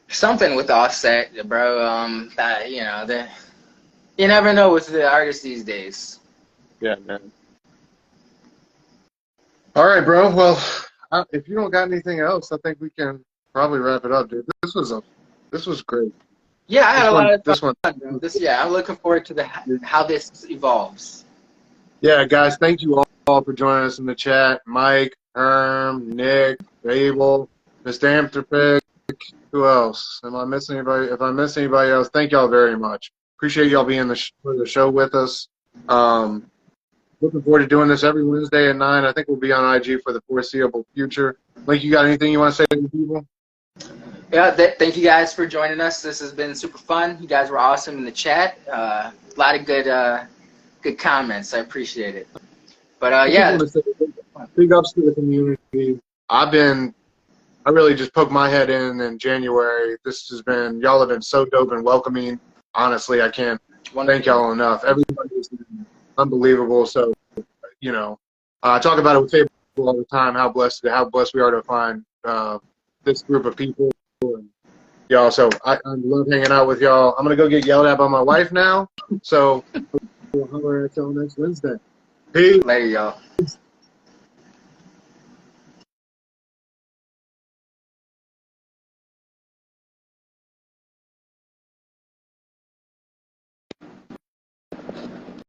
Something with Offset, bro. You know, you never know with the artists these days. Yeah, man. All right, bro. Well, if you don't got anything else, I think we can probably wrap it up, dude. This was great. Yeah, I had a lot of this fun. I'm looking forward to how this evolves. Yeah, guys, thank you all for joining us in the chat. Mike, Herm, Nick, Abel, Mr. Amthropic. Who else? Am I missing anybody? If I miss anybody else, thank y'all very much. Appreciate y'all being for the show with us. Looking forward to doing this every Wednesday at 9. I think we'll be on IG for the foreseeable future. Link, you got anything you want to say to the people? Yeah, thank you guys for joining us. This has been super fun. You guys were awesome in the chat. A lot of good comments. I appreciate it. But yeah, big ups to the community. I really just poked my head in January. Y'all have been so dope and welcoming. Honestly, I can't thank y'all enough. Everybody's been unbelievable. So, you know, I talk about it with people all the time, how blessed we are to find this group of people. And y'all, so I love hanging out with y'all. I'm going to go get yelled at by my wife now. So we'll holler at y'all next Wednesday. Peace. Later, y'all.